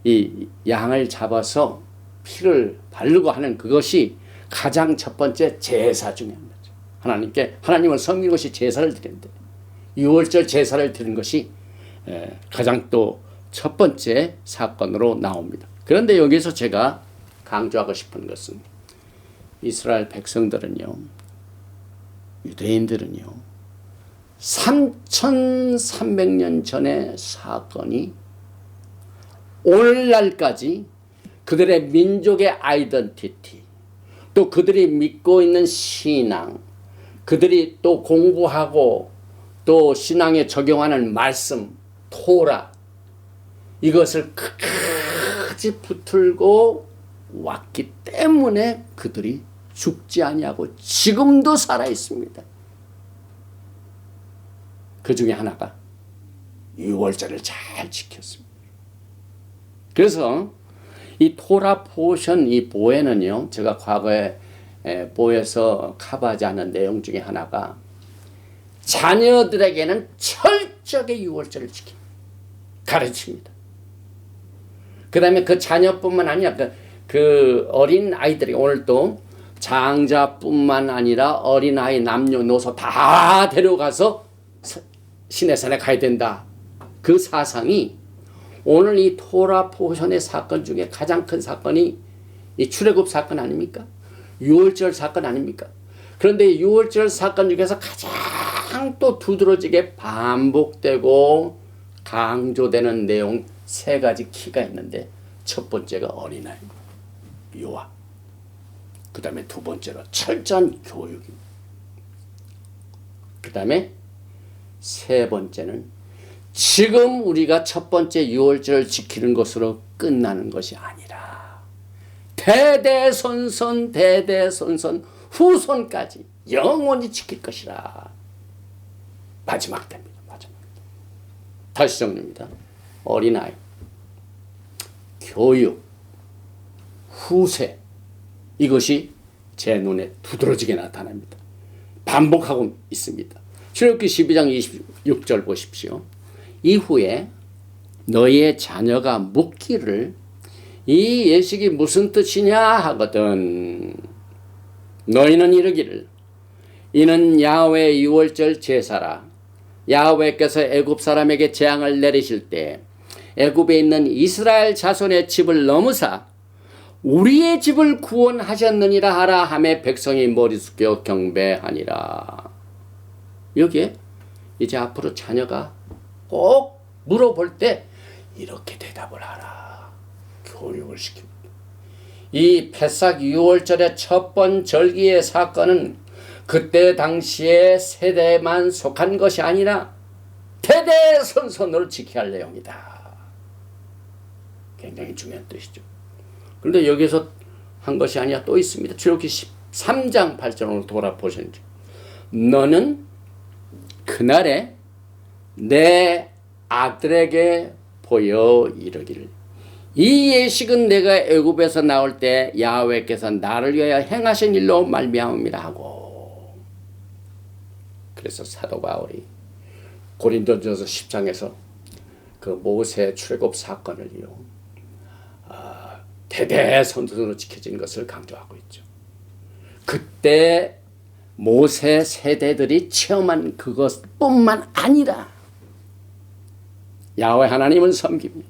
이 양을 잡아서 피를 바르고 하는 그것이 가장 첫 번째 제사 중에 하나죠. 하나님을 섬기는 것이 제사를 드리는데 6월절 제사를 드리는 것이 가장 또 첫 번째 사건으로 나옵니다. 그런데 여기서 제가 강조하고 싶은 것은 이스라엘 백성들은요, 유대인들은요, 3300년 전의 사건이 오늘날까지 그들의 민족의 아이덴티티, 또 그들이 믿고 있는 신앙, 그들이 또 공부하고 또 신앙에 적용하는 말씀, 토라, 이것을 끝까지 붙들고 왔기 때문에 그들이 죽지 아니하고 지금도 살아 있습니다. 그 중에 하나가 6월절을 잘 지켰습니다. 그래서 이 토라 포션, 이 보에는요, 제가 과거에 보에서 커버하지 않은 내용 중에 하나가 자녀들에게는 철저하게 6월절을 지킵니다. 가르칩니다. 그 다음에 그 자녀뿐만 아니라 그 어린 아이들이 오늘 또 장자뿐만 아니라 어린아이, 남녀노소 다 데려가서 시내산에 가야 된다. 그 사상이 오늘 이 토라 포션의 사건 중에 가장 큰 사건이 이 출애굽 사건 아닙니까? 6월절 사건 아닙니까? 그런데 6월절 사건 중에서 가장 또 두드러지게 반복되고 강조되는 내용 세 가지 키가 있는데 첫 번째가 어린아이, 유아. 그 다음에 두 번째로 철저한 교육입니다. 그 다음에 세 번째는 지금 우리가 첫 번째 6월절을 지키는 것으로 끝나는 것이 아니라 대대손손 후손까지 영원히 지킬 것이라. 마지막 때입니다. 마지막. 다시 정리입니다. 어린아이, 교육, 후세, 이것이 제 눈에 두드러지게 나타납니다. 반복하고 있습니다. 출애굽기 12장 26절 보십시오. 이후에 너희의 자녀가 묻기를 이 예식이 무슨 뜻이냐 하거든 너희는 이르기를 이는 야훼의 6월절 제사라. 야훼께서 애굽 사람에게 재앙을 내리실 때 애굽에 있는 이스라엘 자손의 집을 넘으사 우리의 집을 구원하셨느니라 하라 하매 백성이 머리 숙여 경배하니라. 여기에 이제 앞으로 자녀가 꼭 물어볼 때 이렇게 대답을 하라. 교육을 시킵니다. 이 패삭 유월절의 첫 번 절기의 사건은 그때 당시의 세대만 속한 것이 아니라 대대손손으로 지켜야 할 내용이다. 굉장히 중요한 뜻이죠. 그런데 여기서 한 것이 아니라 또 있습니다. 출애굽기 13장 8절로 돌아보시는지 너는 그날에 내 아들에게 보여 이르기를 이 예식은 내가 애굽에서 나올 때 야훼께서 나를 위하여 행하신 일로 말미암음이라 하고. 그래서 사도 바울이 고린도전서 10장에서 그 모세 출애굽 사건을요 대대손손으로 지켜진 것을 강조하고 있죠. 그때 모세 세대들이 체험한 그것뿐만 아니라 야훼 하나님은 섬깁니다.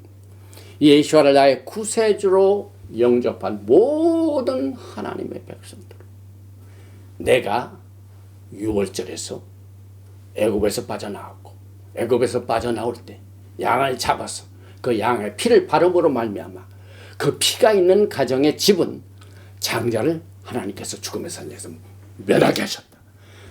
예수와를 나의 구세주로 영접한 모든 하나님의 백성들, 내가 6월절에서 애굽에서 빠져나왔고 애굽에서 빠져나올 때 양을 잡아서 그 양의 피를 바름으로 말미암아 그 피가 있는 가정의 집은 장자를 하나님께서 죽음의 산에서 멸하게 하셨다.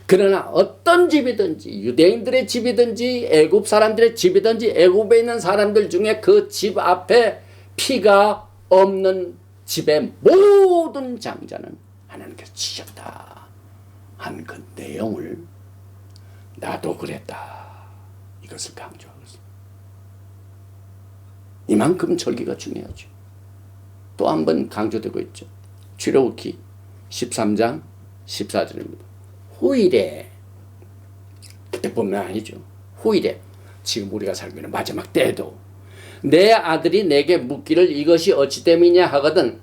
그러나 어떤 집이든지 유대인들의 집이든지 애굽 사람들의 집이든지 애굽에 있는 사람들 중에 그 집 앞에 피가 없는 집의 모든 장자는 하나님께서 치셨다 한 그 내용을 나도 그랬다 이것을 강조하고 있습니다. 이만큼 절기가 중요하죠. 또 한 번 강조되고 있죠. 출애굽기 13장 14절입니다. 후일에, 그때뿐만 아니죠. 후일에, 지금 우리가 살고 있는 마지막 때에도 내 아들이 내게 묻기를 이것이 어찌 됨이냐 하거든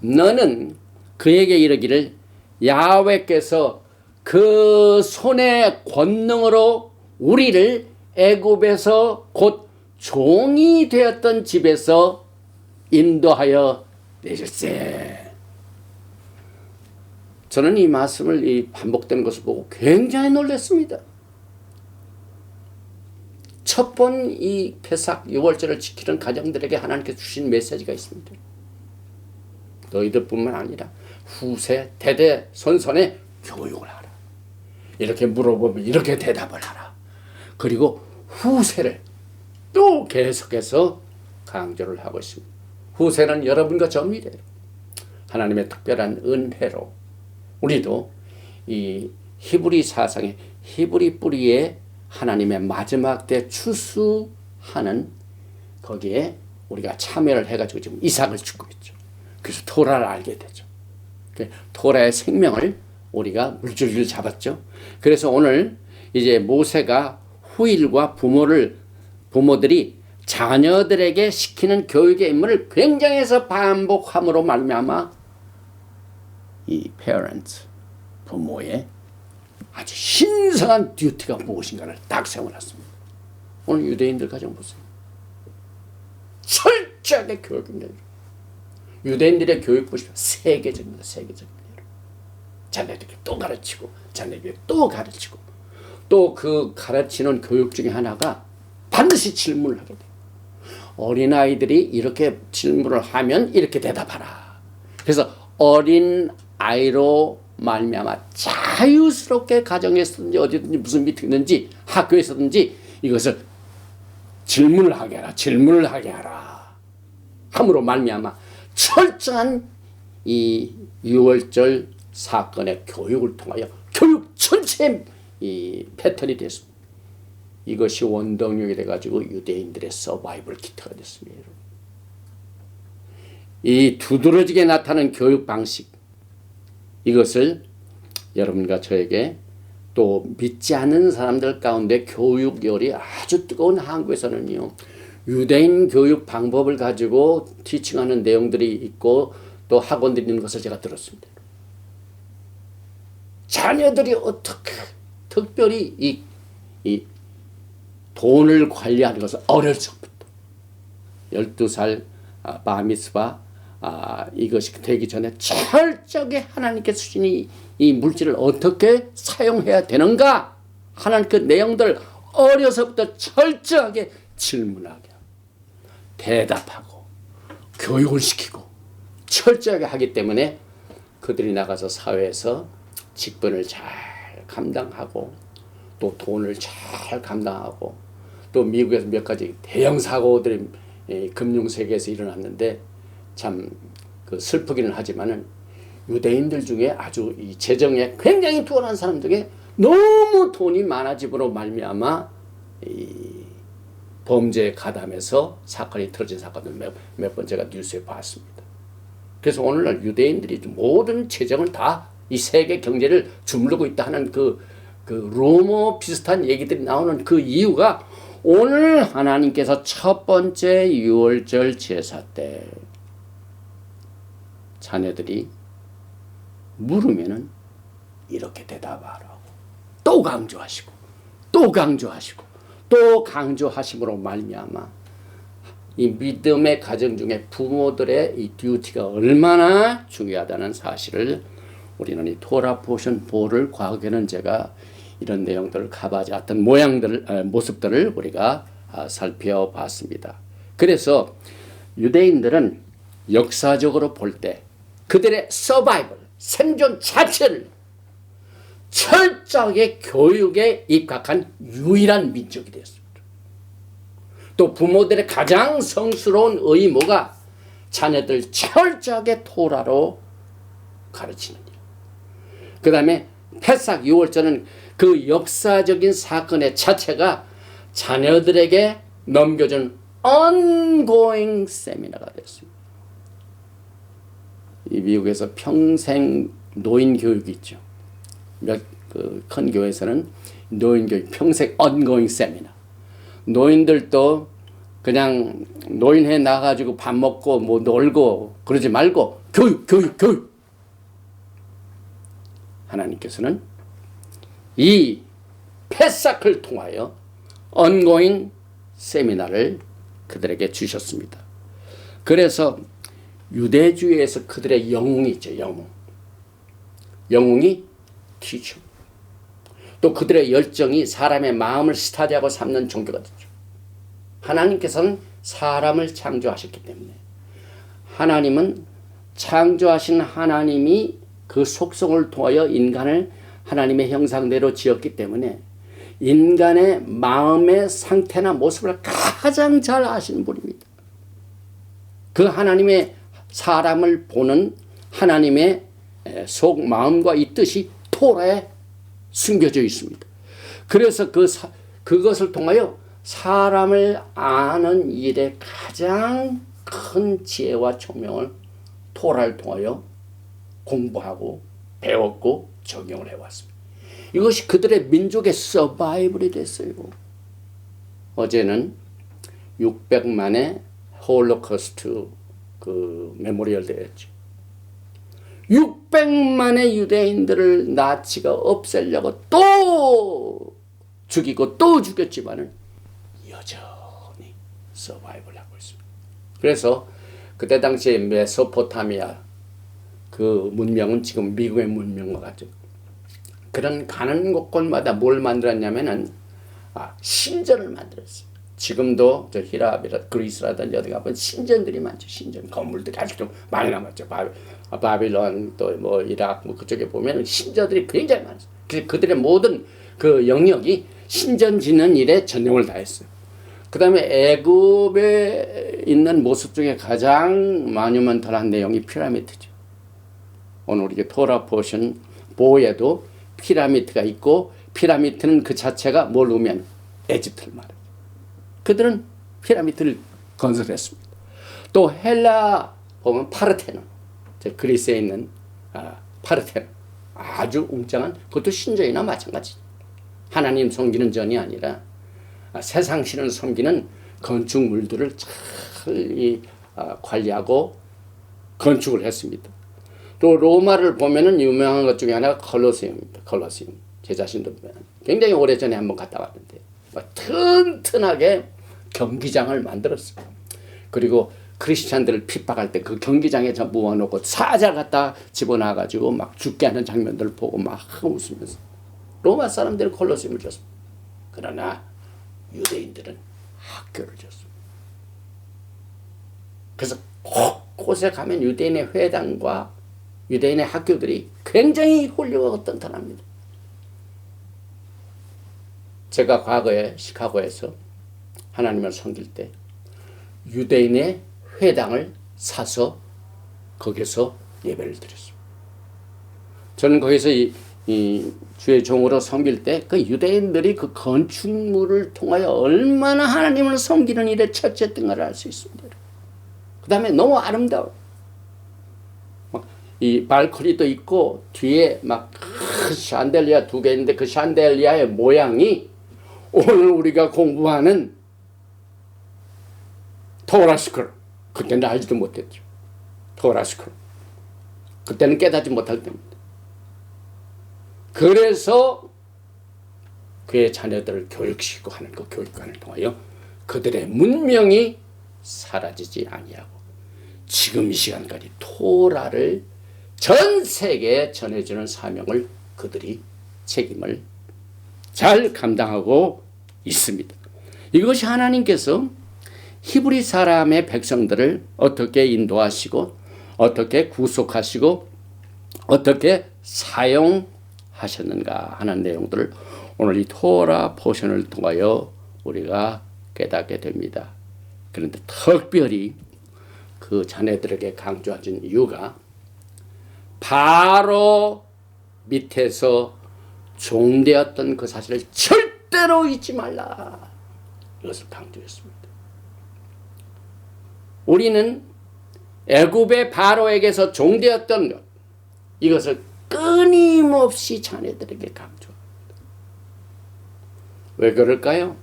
너는 그에게 이르기를 야훼께서 그 손의 권능으로 우리를 애굽에서 곧 종이 되었던 집에서 인도하여 내셨세. 저는 이 말씀을 이 반복되는 것을 보고 굉장히 놀랐습니다. 첫 번 이 패삭 유월절을 지키는 가정들에게 하나님께서 주신 메시지가 있습니다. 너희들뿐만 아니라 후세 대대 손손에 교육을 하라. 이렇게 물어보면 이렇게 대답을 하라. 그리고 후세를 또 계속해서 강조를 하고 있습니다. 후세는 여러분과 저입니다. 하나님의 특별한 은혜로 우리도 이 히브리 사상의 히브리 뿌리에 하나님의 마지막 때 추수하는 거기에 우리가 참여를 해가지고 지금 이삭을 주고 있죠. 그래서 토라를 알게 되죠. 토라의 생명을 우리가 물줄기를 잡았죠. 그래서 오늘 이제 모세가 후일과 부모들이 자녀들에게 시키는 교육의 임무를 굉장해서 반복함으로 말미암아 이 parents, 부모의 아주 신성한 듀티가 무엇인가를 딱 세워놨습니다. 오늘 유대인들 가정 보세요. 철저하게 교육입니다. 유대인들의 교육 보시면 세계적입니다. 세계적입니다. 자네들에게 또 가르치고 자네들에게 또 가르치고 또 그 가르치는 교육 중에 하나가 반드시 질문을 하게 돼요. 어린아이들이 이렇게 질문을 하면 이렇게 대답하라. 그래서 어린 아이로 말미암아 자유스럽게 가정에서든지 어디든지 무슨 미팅이든지 학교에서든지 이것을 질문을 하게 하라. 질문을 하게 하라. 함으로 말미암아 철저한 이 유월절 사건의 교육을 통하여 교육 전체의 이 패턴이 됐습니다. 이것이 원동력이 돼가지고 유대인들의 서바이벌 키트가 됐습니다. 이 두드러지게 나타나는 교육 방식, 이것을 여러분과 저에게 또 믿지 않는 사람들 가운데 교육열이 아주 뜨거운 한국에서는요, 유대인 교육 방법을 가지고 티칭하는 내용들이 있고 또 학원들이 있는 것을 제가 들었습니다. 자녀들이 어떻게 특별히 이 돈을 관리하는 것을 어릴 적부터 12살 바미스바 이것이 되기 전에 철저하게 하나님께 주신 이 물질을 어떻게 사용해야 되는가 하는 그 내용들 어려서부터 철저하게 질문하게 대답하고 교육을 시키고 철저하게 하기 때문에 그들이 나가서 사회에서 직분을 잘 감당하고 또 돈을 잘 감당하고 또 미국에서 몇 가지 대형 사고들이 금융세계에서 일어났는데 참 그 슬프기는 하지만은 유대인들 중에 아주 이 재정에 굉장히 뛰어난 사람 중에 너무 돈이 많아짐으로 말미암아 이 범죄에 가담해서 사건이 터진 사건을 몇 번 제가 뉴스에 봤습니다. 그래서 오늘날 유대인들이 모든 재정을 다 이 세계 경제를 주무르고 있다 하는 그 루머 비슷한 얘기들이 나오는 그 이유가 오늘 하나님께서 첫 번째 유월절 제사 때 자녀들이 물으면은 이렇게 대답하라고 또 강조하시고 또 강조하시고 또 강조하심으로 말미암아 이 믿음의 가정 중에 부모들의 이 듀티가 얼마나 중요하다는 사실을 우리는 이 토라 포션 4를 과거에는 제가 이런 내용들을 커버하지 않던 모습들을 우리가 살펴봤습니다. 그래서 유대인들은 역사적으로 볼 때 그들의 서바이벌, 생존 자체를 철저하게 교육에 입각한 유일한 민족이 되었습니다. 또 부모들의 가장 성스러운 의무가 자녀들 철저하게 토라로 가르치는 일. 그 다음에 패삭 유월절은 그 역사적인 사건의 자체가 자녀들에게 넘겨준 ongoing 세미나가 됐습니다. 이 미국에서 평생 노인 교육이 있죠. 몇 큰 교회에서는 노인 교육 평생 ongoing 세미나. 노인들도 그냥 노인회 나가지고 밥 먹고 뭐 놀고 그러지 말고 교육. 하나님께서는 이 패삭을 통하여 ongoing 세미나를 그들에게 주셨습니다. 그래서 유대주의에서 그들의 영웅이 있죠. 영웅이 티처. 또 그들의 열정이 사람의 마음을 스타디하고 삼는 종교가 됐죠. 하나님께서는 사람을 창조하셨기 때문에 하나님은 창조하신 하나님이 그 속성을 통하여 인간을 하나님의 형상대로 지었기 때문에 인간의 마음의 상태나 모습을 가장 잘 아시는 분입니다. 그 하나님의 사람을 보는 하나님의 속 마음과 이 뜻이 토라에 숨겨져 있습니다. 그래서 그것을 통하여 사람을 아는 일에 가장 큰 지혜와 총명을 토라를 통하여 공부하고 배웠고 적용을 해왔습니다. 이것이 그들의 민족의 서바이벌이 됐어요. 어제는 600만의 홀로코스트 그 메모리얼 데이였죠. 600만의 유대인들을 나치가 없애려고 또 죽이고 또 죽였지만은 여전히 서바이벌 하고 있습니다. 그래서 그때 당시에 메소포타미아 그 문명은 지금 미국의 문명과 같죠. 그런 가는 곳곳마다 뭘 만들었냐면은 신전을 만들었어요. 지금도 저 히랍이라 그리스라든지 어디 가보면 신전들이 많죠. 신전 건물들이 아직도 많이 남았죠. 바빌론 또 뭐 이라크 뭐 그쪽에 보면 신전들이 굉장히 많아요. 그래서 그들의 모든 그 영역이 신전 짓는 일에 전념을 다했어요. 그 다음에 애굽에 있는 모습 중에 가장 마뉴먼탈한 내용이 피라미드죠. 오늘 우리가 토라 포션 4에도 피라미드가 있고 피라미드는 그 자체가 뭘 의미하면 에집트를 말해요. 그들은 피라미드를 건설했습니다. 또 헬라 보면 파르테논, 그리스에 있는 파르테논 아주 웅장한 그것도 신전이나 마찬가지. 하나님 섬기는 전이 아니라 세상 신을 섬기는 건축물들을 잘 관리하고 건축을 했습니다. 또 로마를 보면은 유명한 것 중에 하나가 콜로세움입니다. 콜로세움. 제 자신도 굉장히 오래전에 한번 갔다 왔는데 튼튼하게 경기장을 만들었어요. 그리고 크리스찬들을 핍박할 때 그 경기장에 전부 모아놓고 사자 갖다 집어넣어가지고 막 죽게 하는 장면들을 보고 막 웃으면서 로마 사람들은 콜로세움을 줬습니다. 그러나 유대인들은 학교를 줬습니다. 그래서 곳곳에 가면 유대인의 회당과 유대인의 학교들이 굉장히 훌륭하고 튼튼합니다. 제가 과거에 시카고에서 하나님을 섬길 때 유대인의 회당을 사서 거기서 예배를 드렸습니다. 저는 거기서 이 주의 종으로 섬길 때 그 유대인들이 그 건축물을 통하여 얼마나 하나님을 섬기는 일에 첫째였던가를 알 수 있습니다. 그 다음에 너무 아름다워. 막 이 발코니도 있고 뒤에 막 샹델리아 2개 있는데 그 샹델리아의 모양이 오늘 우리가 공부하는 토라 스크롤, 그때는 알지도 못했죠. 토라 스크롤. 그때는 깨닫지 못할 때입니다. 그래서 그의 자녀들을 교육시키고 하는 그 교육관을 통하여 그들의 문명이 사라지지 아니하고 지금 이 시간까지 토라를 전 세계에 전해주는 사명을 그들이 책임을 잘 감당하고 있습니다. 이것이 하나님께서 히브리 사람의 백성들을 어떻게 인도하시고 어떻게 구속하시고 어떻게 사용하셨는가 하는 내용들을 오늘 이 토라 포션을 통하여 우리가 깨닫게 됩니다. 그런데 특별히 그 자녀들에게 강조하신 이유가 바로 밑에서 종되었던 그 사실을 절대로 잊지 말라. 이것을 강조했습니다. 우리는 애굽의 바로에게서 종되었던 것, 이것을 끊임없이 자녀들에게 강조합니다. 왜 그럴까요?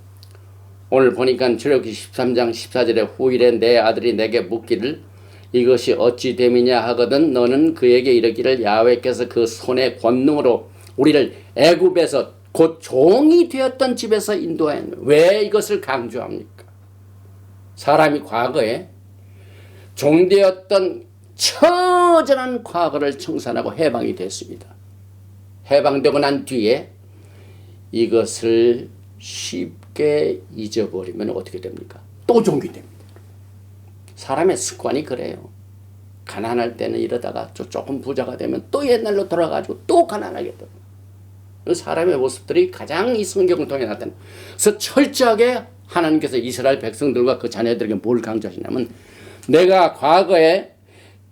오늘 보니까 출애굽기 13장 14절에 후일에 내 아들이 내게 묻기를 이것이 어찌 됨이냐 하거든 너는 그에게 이르기를 야훼께서 그 손의 권능으로 우리를 애굽에서 곧 종이 되었던 집에서 인도하였노라. 왜 이것을 강조합니까? 사람이 과거에 종되었던 처절한 과거를 청산하고 해방이 됐습니다. 해방되고 난 뒤에 이것을 쉽게 잊어버리면 어떻게 됩니까? 또 종이 됩니다. 사람의 습관이 그래요. 가난할 때는 이러다가 조금 부자가 되면 또 옛날로 돌아가지고 또 가난하게 됩니다. 사람의 모습들이 가장 이 성경을 통해 나타나는. 그래서 철저하게 하나님께서 이스라엘 백성들과 그 자녀들에게 뭘 강조하시냐면 내가 과거에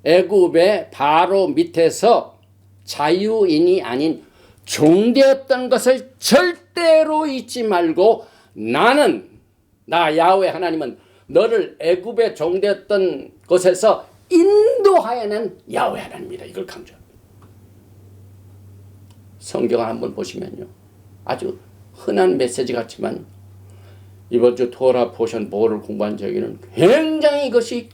애굽의 바로 밑에서 자유인이 아닌 종되었던 것을 절대로 잊지 말고 나 야훼 하나님은 너를 애굽에 종되었던 곳에서 인도하여낸 야훼 하나님이다. 이걸 강조합니다. 성경을 한번 보시면요. 아주 흔한 메시지 같지만 이번 주 토라 포션 보호를 공부한 저에게는 굉장히 이것이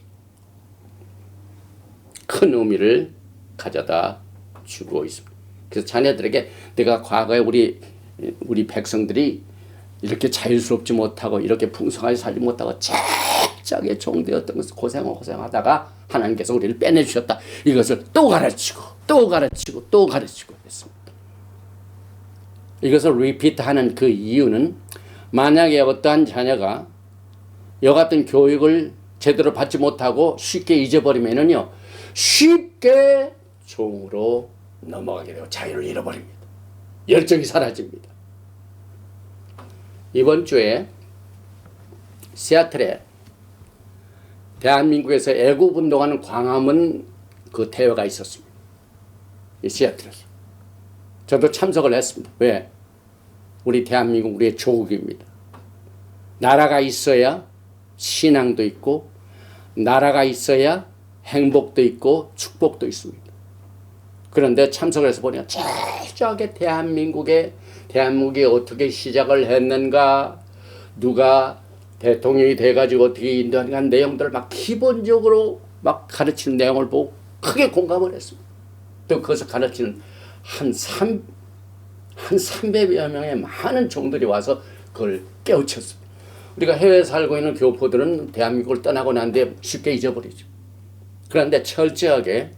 큰 의미를 가져다 주고 있습니다. 그래서 자녀들에게 내가 과거에 우리 백성들이 이렇게 자유스럽지 못하고 이렇게 풍성하게 살지 못하고 철저하게 종되었던 것을 고생하다가 하나님께서 우리를 빼내주셨다. 이것을 또 가르치고 했습니다. 이것을 리피트하는 그 이유는 만약에 어떠한 자녀가 이와 같은 교육을 제대로 받지 못하고 쉽게 잊어버리면은요, 쉽게 종으로 넘어가게 되고 자유를 잃어버립니다. 열정이 사라집니다. 이번 주에 시애틀에 대한민국에서 애국 운동하는 광화문 그 대회가 있었습니다. 이 시애틀에서. 저도 참석을 했습니다. 왜? 우리 대한민국 우리의 조국입니다. 나라가 있어야 신앙도 있고 나라가 있어야 행복도 있고 축복도 있습니다. 그런데 참석을 해서 보니까 철저하게 대한민국이 어떻게 시작을 했는가, 누가 대통령이 돼가지고 어떻게 인도하는가 하는 내용들을 막 기본적으로 막 가르치는 내용을 보고 크게 공감을 했습니다. 또 거기서 가르치는 한 300여 명의 많은 종들이 와서 그걸 깨우쳤습니다. 우리가 해외에 살고 있는 교포들은 대한민국을 떠나고 난 뒤에 쉽게 잊어버리죠. 그런데 철저하게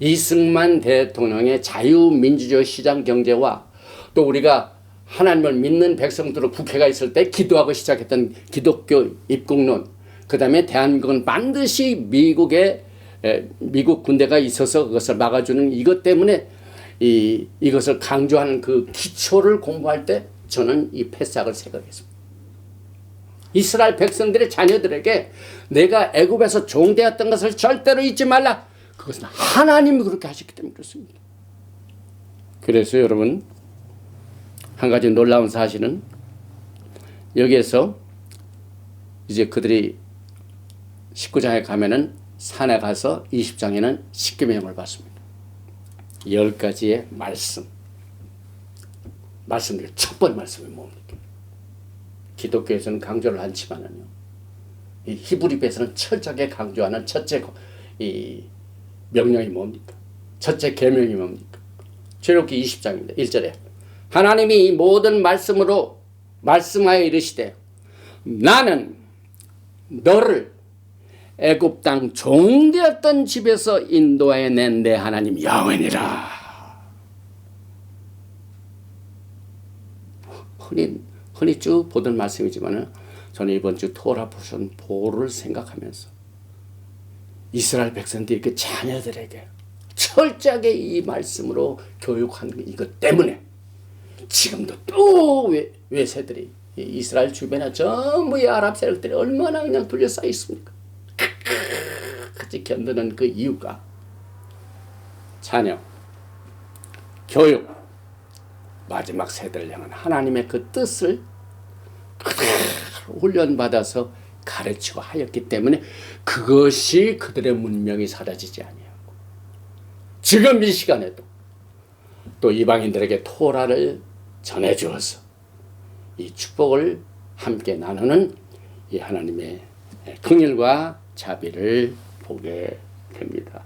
이승만 대통령의 자유민주주의 시장 경제와 또 우리가 하나님을 믿는 백성들로 국회가 있을 때 기도하고 시작했던 기독교 입국론, 그 다음에 대한민국은 반드시 미국 군대가 있어서 그것을 막아주는 이것 때문에 이것을 강조하는 그 기초를 공부할 때 저는 이 패싹을 생각했습니다. 이스라엘 백성들의 자녀들에게 내가 애굽에서 종되었던 것을 절대로 잊지 말라. 그것은 하나님이 그렇게 하셨기 때문에 그렇습니다. 그래서 여러분, 한 가지 놀라운 사실은 여기에서 이제 그들이 19장에 가면은 산에 가서 20장에는 십계명을 받습니다. 10가지의 말씀. 말씀 중에 첫 번째 말씀이 뭡니까? 기독교에서는 강조를 않지만은요, 이 히브리서는 철저하게 강조하는 첫째 이 명령이 뭡니까? 첫째 계명이 뭡니까? 출애굽기 20장입니다. 1절에 하나님이 이 모든 말씀으로 말씀하여 이르시되 나는 너를 애굽 땅 종되었던 집에서 인도하여 낸 내 하나님 여호와니라. 흔히 쭉 보던 말씀이지만 저는 이번 주 토라 포션 보를 생각하면서 이스라엘 백성들이 그 자녀들에게 철저하게 이 말씀으로 교육하는 이것 때문에 지금도 또 외세들이 이스라엘 주변에 전부의 아랍 세력들이 얼마나 그냥 둘러싸여 있습니까? 같이 견디는 그 이유가 자녀, 교육, 마지막 세대를 향한 하나님의 그 뜻을 훈련받아서 가르치고 하였기 때문에 그것이 그들의 문명이 사라지지 아니하고 지금 이 시간에도 또 이방인들에게 토라를 전해주어서 이 축복을 함께 나누는 이 하나님의 긍휼과 자비를 보게 됩니다.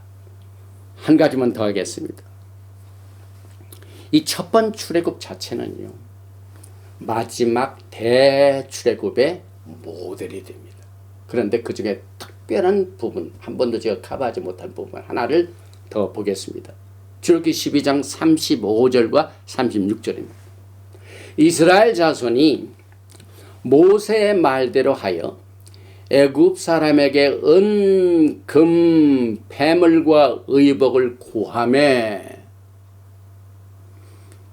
한 가지만 더 하겠습니다. 이 첫 번 출애굽 자체는요, 마지막 대출애굽의 모델이 됩니다. 그런데 그 중에 특별한 부분, 한 번도 제가 커버하지 못한 부분 하나를 더 보겠습니다. 출애굽기 12장 35절과 36절입니다. 이스라엘 자손이 모세의 말대로 하여 애굽 사람에게 은, 금, 폐물과 의복을 구하매.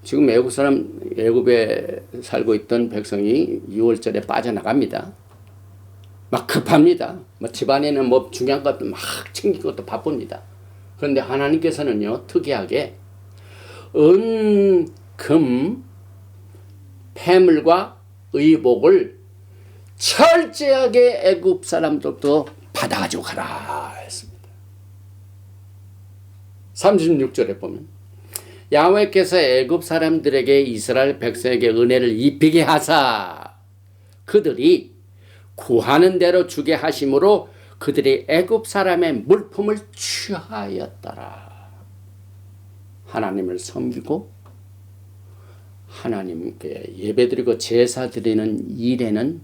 지금 애굽에 살고 있던 백성이 6월절에 빠져나갑니다. 막 급합니다. 집안에는 중요한 것도 막 챙기는 것도 바쁩니다. 그런데 하나님께서는요, 특이하게 은, 금, 폐물과 의복을 철저하게 애굽 사람들도 받아가지고 가라 했습니다. 36절에 보면 야훼께서 애굽 사람들에게 이스라엘 백성에게 은혜를 입히게 하사 그들이 구하는 대로 주게 하심으로 그들이 애굽 사람의 물품을 취하였더라. 하나님을 섬기고 하나님께 예배드리고 제사 드리는 일에는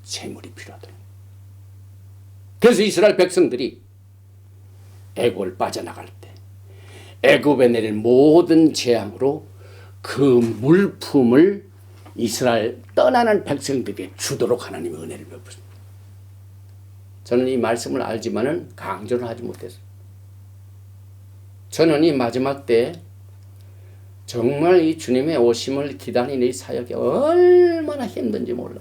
재물이 필요하다. 그래서 이스라엘 백성들이 애굽을 빠져나갈 때 애굽에 내린 모든 재앙으로 그 물품을 이스라엘 떠나는 백성들에게 주도록 하나님의 은혜를 베푸십니다. 저는 이 말씀을 알지만은 강조를 하지 못했어요. 저는 이 마지막 때 정말 이 주님의 오심을 기다리는 이 사역이 얼마나 힘든지 몰라.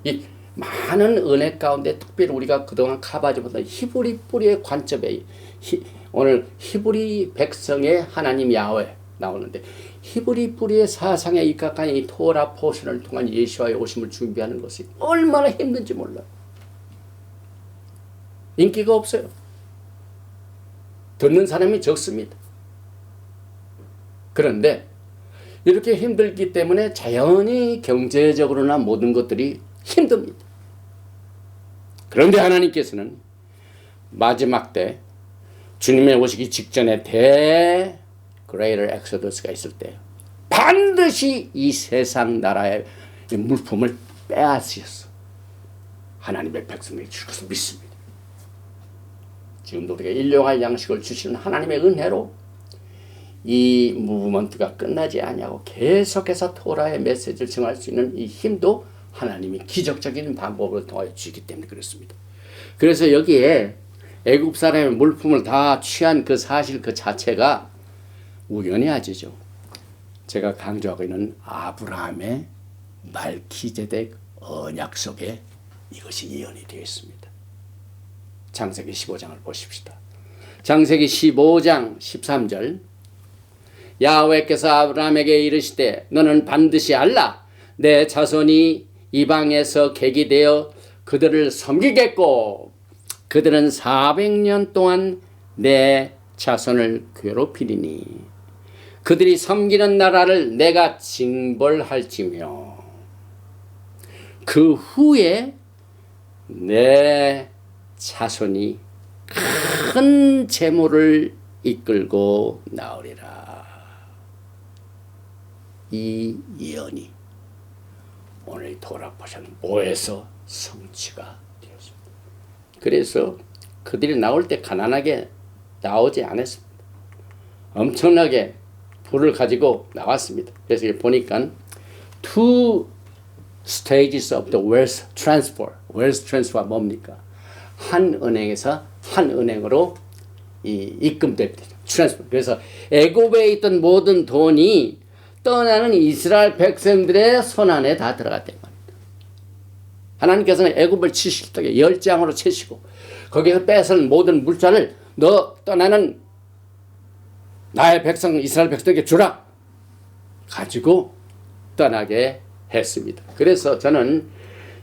이 많은 은혜 가운데 특별히 우리가 그동안 커버하지 못한 히브리 뿌리의 관점에 오늘 히브리 백성의 하나님 야훼 나오는데 히브리 뿌리의 사상에 입각한 이 토라 포션을 통한 예수와의 오심을 준비하는 것이 얼마나 힘든지 몰라. 인기가 없어요. 듣는 사람이 적습니다. 그런데 이렇게 힘들기 때문에 자연히 경제적으로나 모든 것들이 힘듭니다. 그런데 하나님께서는 마지막 때 주님의 오시기 직전에 Greater Exodus가 있을 때 반드시 이 세상 나라의 이 물품을 빼앗으셨어. 하나님의 백성에게 줄 것을 믿습니다. 지금도 우리가 일용할 양식을 주시는 하나님의 은혜로 이 무브먼트가 끝나지 아니하고 계속해서 토라의 메시지를 증할 수 있는 이 힘도 하나님이 기적적인 방법을 통하여 주기 때문에 그렇습니다. 그래서 여기에 애굽 사람의 물품을 다 취한 그 사실 그 자체가 우연이 아니죠. 제가 강조하고 있는 아브라함의 말기제덱 언약 속에 이것이 예언이 되어 있습니다. 창세기 15장을 보십시다. 창세기 15장 13절 야훼께서 아브라함에게 이르시되 너는 반드시 알라 내 자손이 이방에서 객이 되어 그들을 섬기겠고 그들은 400년 동안 내 자손을 괴롭히리니 그들이 섬기는 나라를 내가 징벌할지며 그 후에 내 자손이 큰 재물을 이끌고 나오리라. 이 예언이 오늘 도락보시는 모에서 성취가 되었습니다. 그래서 그들이 나올 때 가난하게 나오지 않았습니다. 엄청나게 부를 가지고 나왔습니다. 그래서 보니까 two stages of the wealth transfer. wealth transfer가 뭡니까? 한 은행에서 한 은행으로 입금됩니다. transfer. 그래서 애굽에 있던 모든 돈이 떠나는 이스라엘 백성들의 손안에 다 들어갔다는 겁니다. 하나님께서는 애굽을 치실 때 열장으로 치시고 거기서 뺏은 모든 물자를 너 떠나는 나의 백성 이스라엘 백성에게 주라 가지고 떠나게 했습니다. 그래서 저는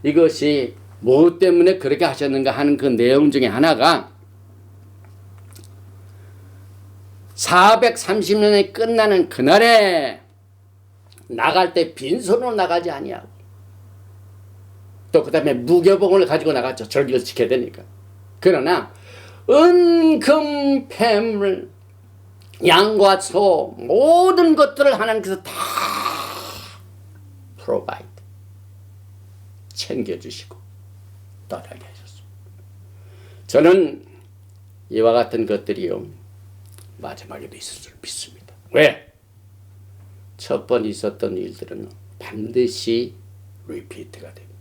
이것이 뭐 때문에 그렇게 하셨는가 하는 그 내용 중에 하나가 430년이 끝나는 그날에 나갈 때 빈손으로 나가지 아니하고 또 그 다음에 무교봉을 가지고 나갔죠. 절기를 지켜야 되니까. 그러나 은금 폐물 양과 소 모든 것들을 하나님께서 다 provide 챙겨주시고 떠나게 하셨습니다. 저는 이와 같은 것들이요 마지막에도 있을 줄 믿습니다. 왜? 첫 번 있었던 일들은 반드시 리피트가 됩니다.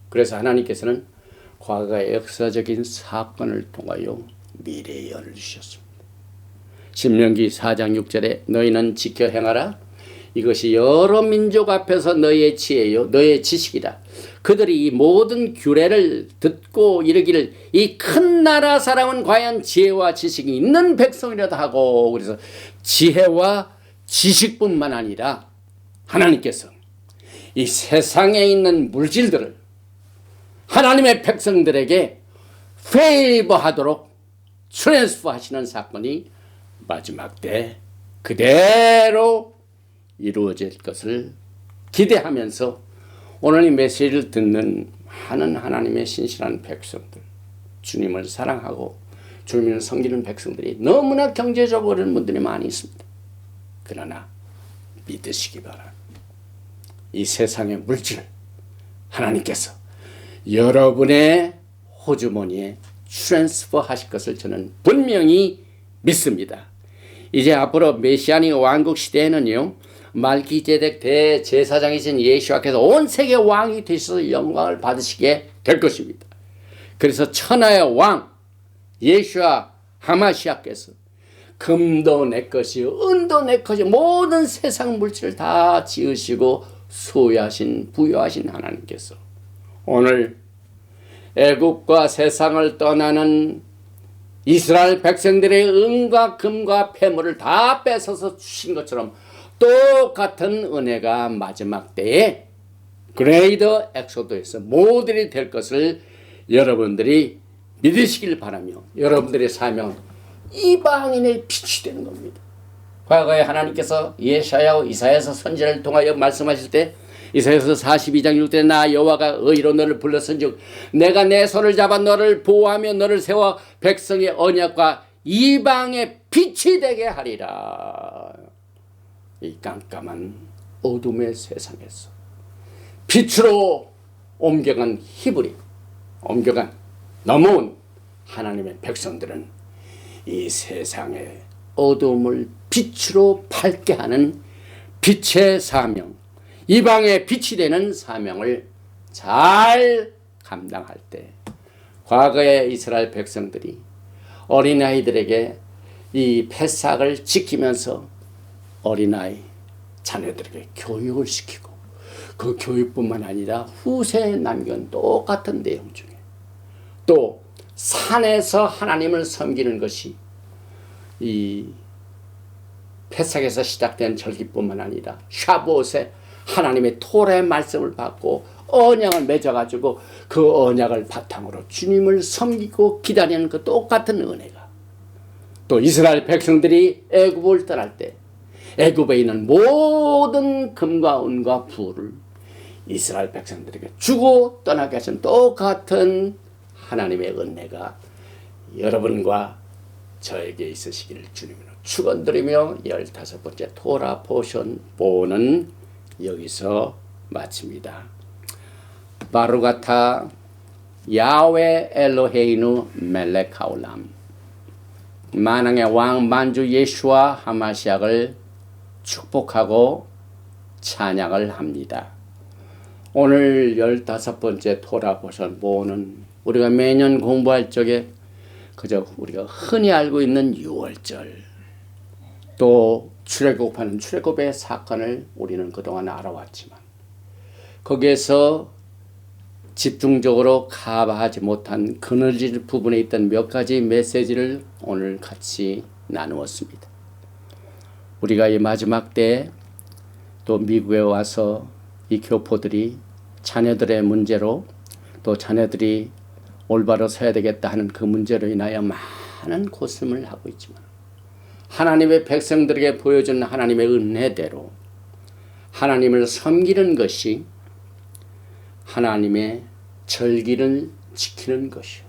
그래서 하나님께서는 과거의 역사적인 사건을 통하여 미래의 예언을 주셨습니다. 신명기 4장 6절에 너희는 지켜 행하라. 이것이 여러 민족 앞에서 너희의 지혜요 너희의 지식이라. 그들이 이 모든 규례를 듣고 이르기를 이 큰 나라 사람은 과연 지혜와 지식이 있는 백성이라도 하고 그래서 지혜와 지식뿐만 아니라 하나님께서 이 세상에 있는 물질들을 하나님의 백성들에게 페이버하도록 트랜스퍼 하시는 사건이 마지막 때 그대로 이루어질 것을 기대하면서 오늘 이 메시지를 듣는 많은 하나님의 신실한 백성들, 주님을 사랑하고 주님을 섬기는 백성들이 너무나 경제적으로 어려운 분들이 많이 있습니다. 그러나 믿으시기 바랍니다. 이 세상의 물질 하나님께서 여러분의 호주머니에 트랜스퍼 하실 것을 저는 분명히 믿습니다. 이제 앞으로 메시아닉 왕국 시대에는요 말기제덱 대제사장이신 예수와께서 온 세계 왕이 되셔서 영광을 받으시게 될 것입니다. 그래서 천하의 왕 예수와 하마시아께서 금도 내 것이요 은도 내 것이요 모든 세상 물질을 다 지으시고 소유하신 부여하신 하나님께서 오늘 애굽과 세상을 떠나는 이스라엘 백성들의 은과 금과 폐물을 다 뺏어서 주신 것처럼 똑같은 은혜가 마지막 때에 그레이더 엑소더에서 모델이 될 것을 여러분들이 믿으시길 바라며 여러분들의 삶은 이방인의 빛이 되는 겁니다. 과거에 하나님께서 예사야와 이사야서 선지자를 통하여 말씀하실 때 이사야서 42장 6절에 나 여호와가 의로 너를 불렀은즉 내가 내 손을 잡아 너를 보호하며 너를 세워 백성의 언약과 이방의 빛이 되게 하리라. 이 깜깜한 어둠의 세상에서 빛으로 옮겨간 히브리, 넘어온 하나님의 백성들은 이 세상의 어둠을 빛으로 밝게 하는 빛의 사명, 이방의 빛이 되는 사명을 잘 감당할 때, 과거의 이스라엘 백성들이 어린아이들에게 이 패삭을 지키면서 어린아이 자녀들에게 교육을 시키고, 그 교육뿐만 아니라 후세에 남긴 똑같은 내용 중에 또 산에서 하나님을 섬기는 것이 이 패삭에서 시작된 절기뿐만 아니라 샤보옷에 하나님의 토라의 말씀을 받고 언약을 맺어가지고 그 언약을 바탕으로 주님을 섬기고 기다리는 그 똑같은 은혜가, 또 이스라엘 백성들이 애굽을 떠날 때 애굽에 있는 모든 금과 은과 부를 이스라엘 백성들에게 주고 떠나게 하신 똑같은 하나님의 은혜가 여러분과 저에게 있으시기를 주님으로 축원드리며 15번째 토라 포션 보는 여기서 마칩니다. 바루가타 야훼 엘로헤이누 멜렉 하올람. 만왕의 왕 만주 예수와 하마시약을 축복하고 찬양을 합니다. 오늘 15번째 토라 포션 보는 우리가 매년 공부할 적에 그저 우리가 흔히 알고 있는 6월절, 또 출애굽하는 출애굽의 사건을 우리는 그동안 알아왔지만 거기에서 집중적으로 커버하지 못한 그늘질 부분에 있던 몇 가지 메시지를 오늘 같이 나누었습니다. 우리가 이 마지막 때 또 미국에 와서 이 교포들이 자녀들의 문제로, 또 자녀들이 올바로 서야 되겠다 하는 그 문제로 인하여 많은 고심을 하고 있지만 하나님의 백성들에게 보여준 하나님의 은혜대로 하나님을 섬기는 것이 하나님의 절기를 지키는 것이요,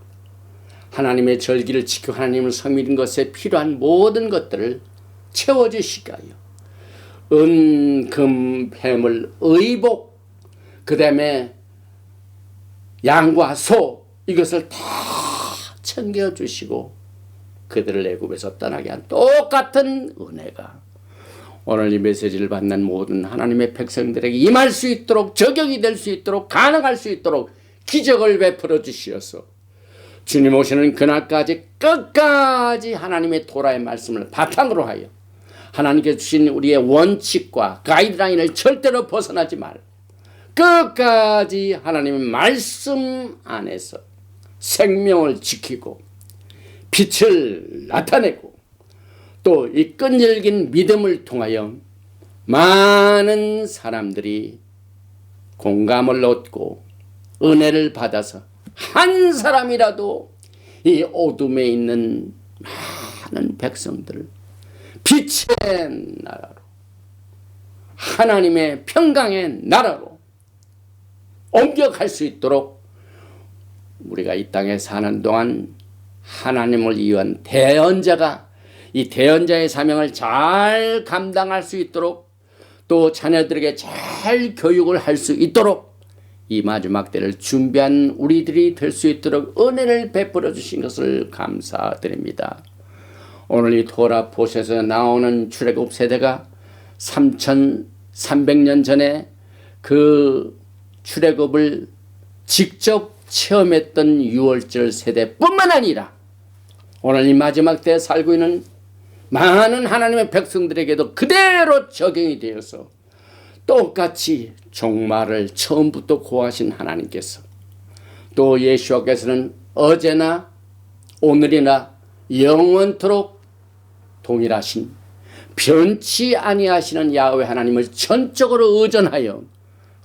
하나님의 절기를 지키고 하나님을 섬기는 것에 필요한 모든 것들을 채워주시기 위하여 은, 금, 폐물, 의복, 그 다음에 양과 소, 이것을 다 챙겨주시고 그들을 애굽에서 떠나게 한 똑같은 은혜가 오늘 이 메시지를 받는 모든 하나님의 백성들에게 임할 수 있도록, 적용이 될 수 있도록, 가능할 수 있도록 기적을 베풀어 주시어서 주님 오시는 그날까지 끝까지 하나님의 토라의 말씀을 바탕으로 하여 하나님께 주신 우리의 원칙과 가이드라인을 절대로 벗어나지 말, 끝까지 하나님의 말씀 안에서 생명을 지키고 빛을 나타내고 또 이 끈질긴 믿음을 통하여 많은 사람들이 공감을 얻고 은혜를 받아서 한 사람이라도 이 어둠에 있는 많은 백성들을 빛의 나라로, 하나님의 평강의 나라로 옮겨갈 수 있도록 우리가 이 땅에 사는 동안 하나님을 위한 대언자가 이 대언자의 사명을 잘 감당할 수 있도록, 또 자녀들에게 잘 교육을 할 수 있도록 이 마지막 때를 준비한 우리들이 될 수 있도록 은혜를 베풀어 주신 것을 감사드립니다. 오늘 이 토라 포션에서 나오는 출애굽 세대가 3300년 전에 그 출애굽을 직접 체험했던 6월절 세대뿐만 아니라 오늘 이 마지막 때에 살고 있는 많은 하나님의 백성들에게도 그대로 적용이 되어서 똑같이 종말을 처음부터 고하신 하나님께서, 또 예수께서는 어제나 오늘이나 영원토록 동일하신 변치 아니하시는 야훼 하나님을 전적으로 의존하여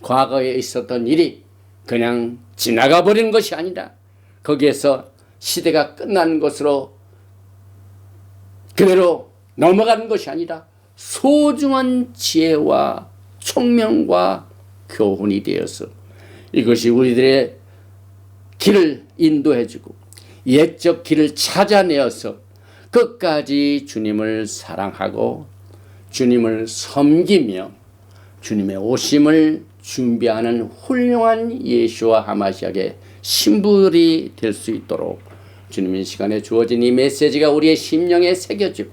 과거에 있었던 일이 그냥 지나가 버리는 것이 아니라 거기에서 시대가 끝난 것으로 그대로 넘어가는 것이 아니라 소중한 지혜와 총명과 교훈이 되어서 이것이 우리들의 길을 인도해주고 옛적 길을 찾아내어서 끝까지 주님을 사랑하고 주님을 섬기며 주님의 오심을 준비하는 훌륭한 예수와 하마시아의 신부들이 될 수 있도록 주님의 시간에 주어진 이 메시지가 우리의 심령에 새겨지고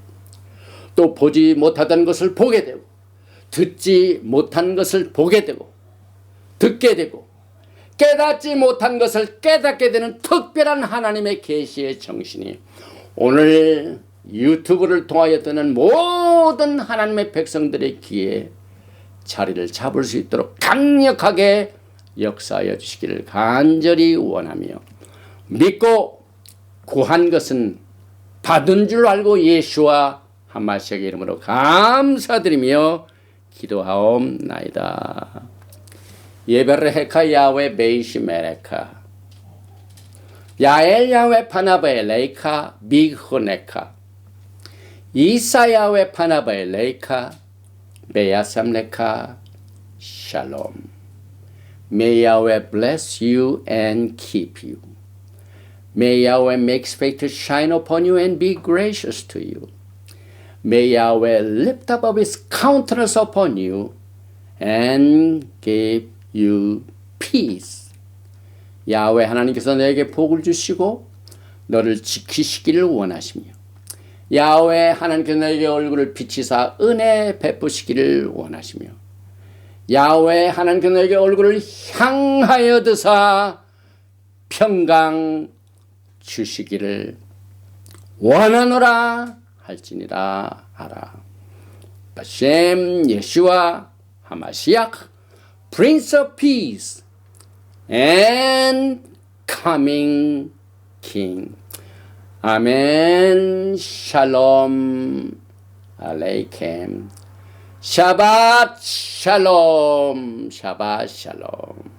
또 보지 못하던 것을 보게 되고 듣지 못한 것을 보게 되고 듣게 되고 깨닫지 못한 것을 깨닫게 되는 특별한 하나님의 계시의 정신이 오늘 유튜브를 통하여 듣는 모든 하나님의 백성들의 귀에 자리를 잡을 수 있도록 강력하게 역사하여 주시기를 간절히 원하며 믿고 구한 것은 받은 줄 알고 예수와 하마시아의 이름으로 감사드리며 기도하옵나이다. 예베르헤카 야외 베이시 메레카 야엘 야외 파나바에 레이카 미흐네카 이사 야외 파나바에 레이카 베야삼레카 샬롬. May Yahweh bless you and keep you. May Yahweh make his face to shine upon you and be gracious to you. May Yahweh lift up his countenance upon you and give you peace. 야훼 하나님께서 너에게 복을 주시고 너를 지키시기를 원하시며 야훼 하나님께서 너에게 얼굴을 비치사 은혜 베푸시기를 원하시며 야훼 하나님께서 너에게 얼굴을 향하여 드사 평강 주시기를 원하노라 할지니라 하라. 바셈 예수와 하마시ach Prince of Peace and coming King. 아멘. 샬롬 알레이켐. 샤밧 샬롬. 샤밧 샬롬.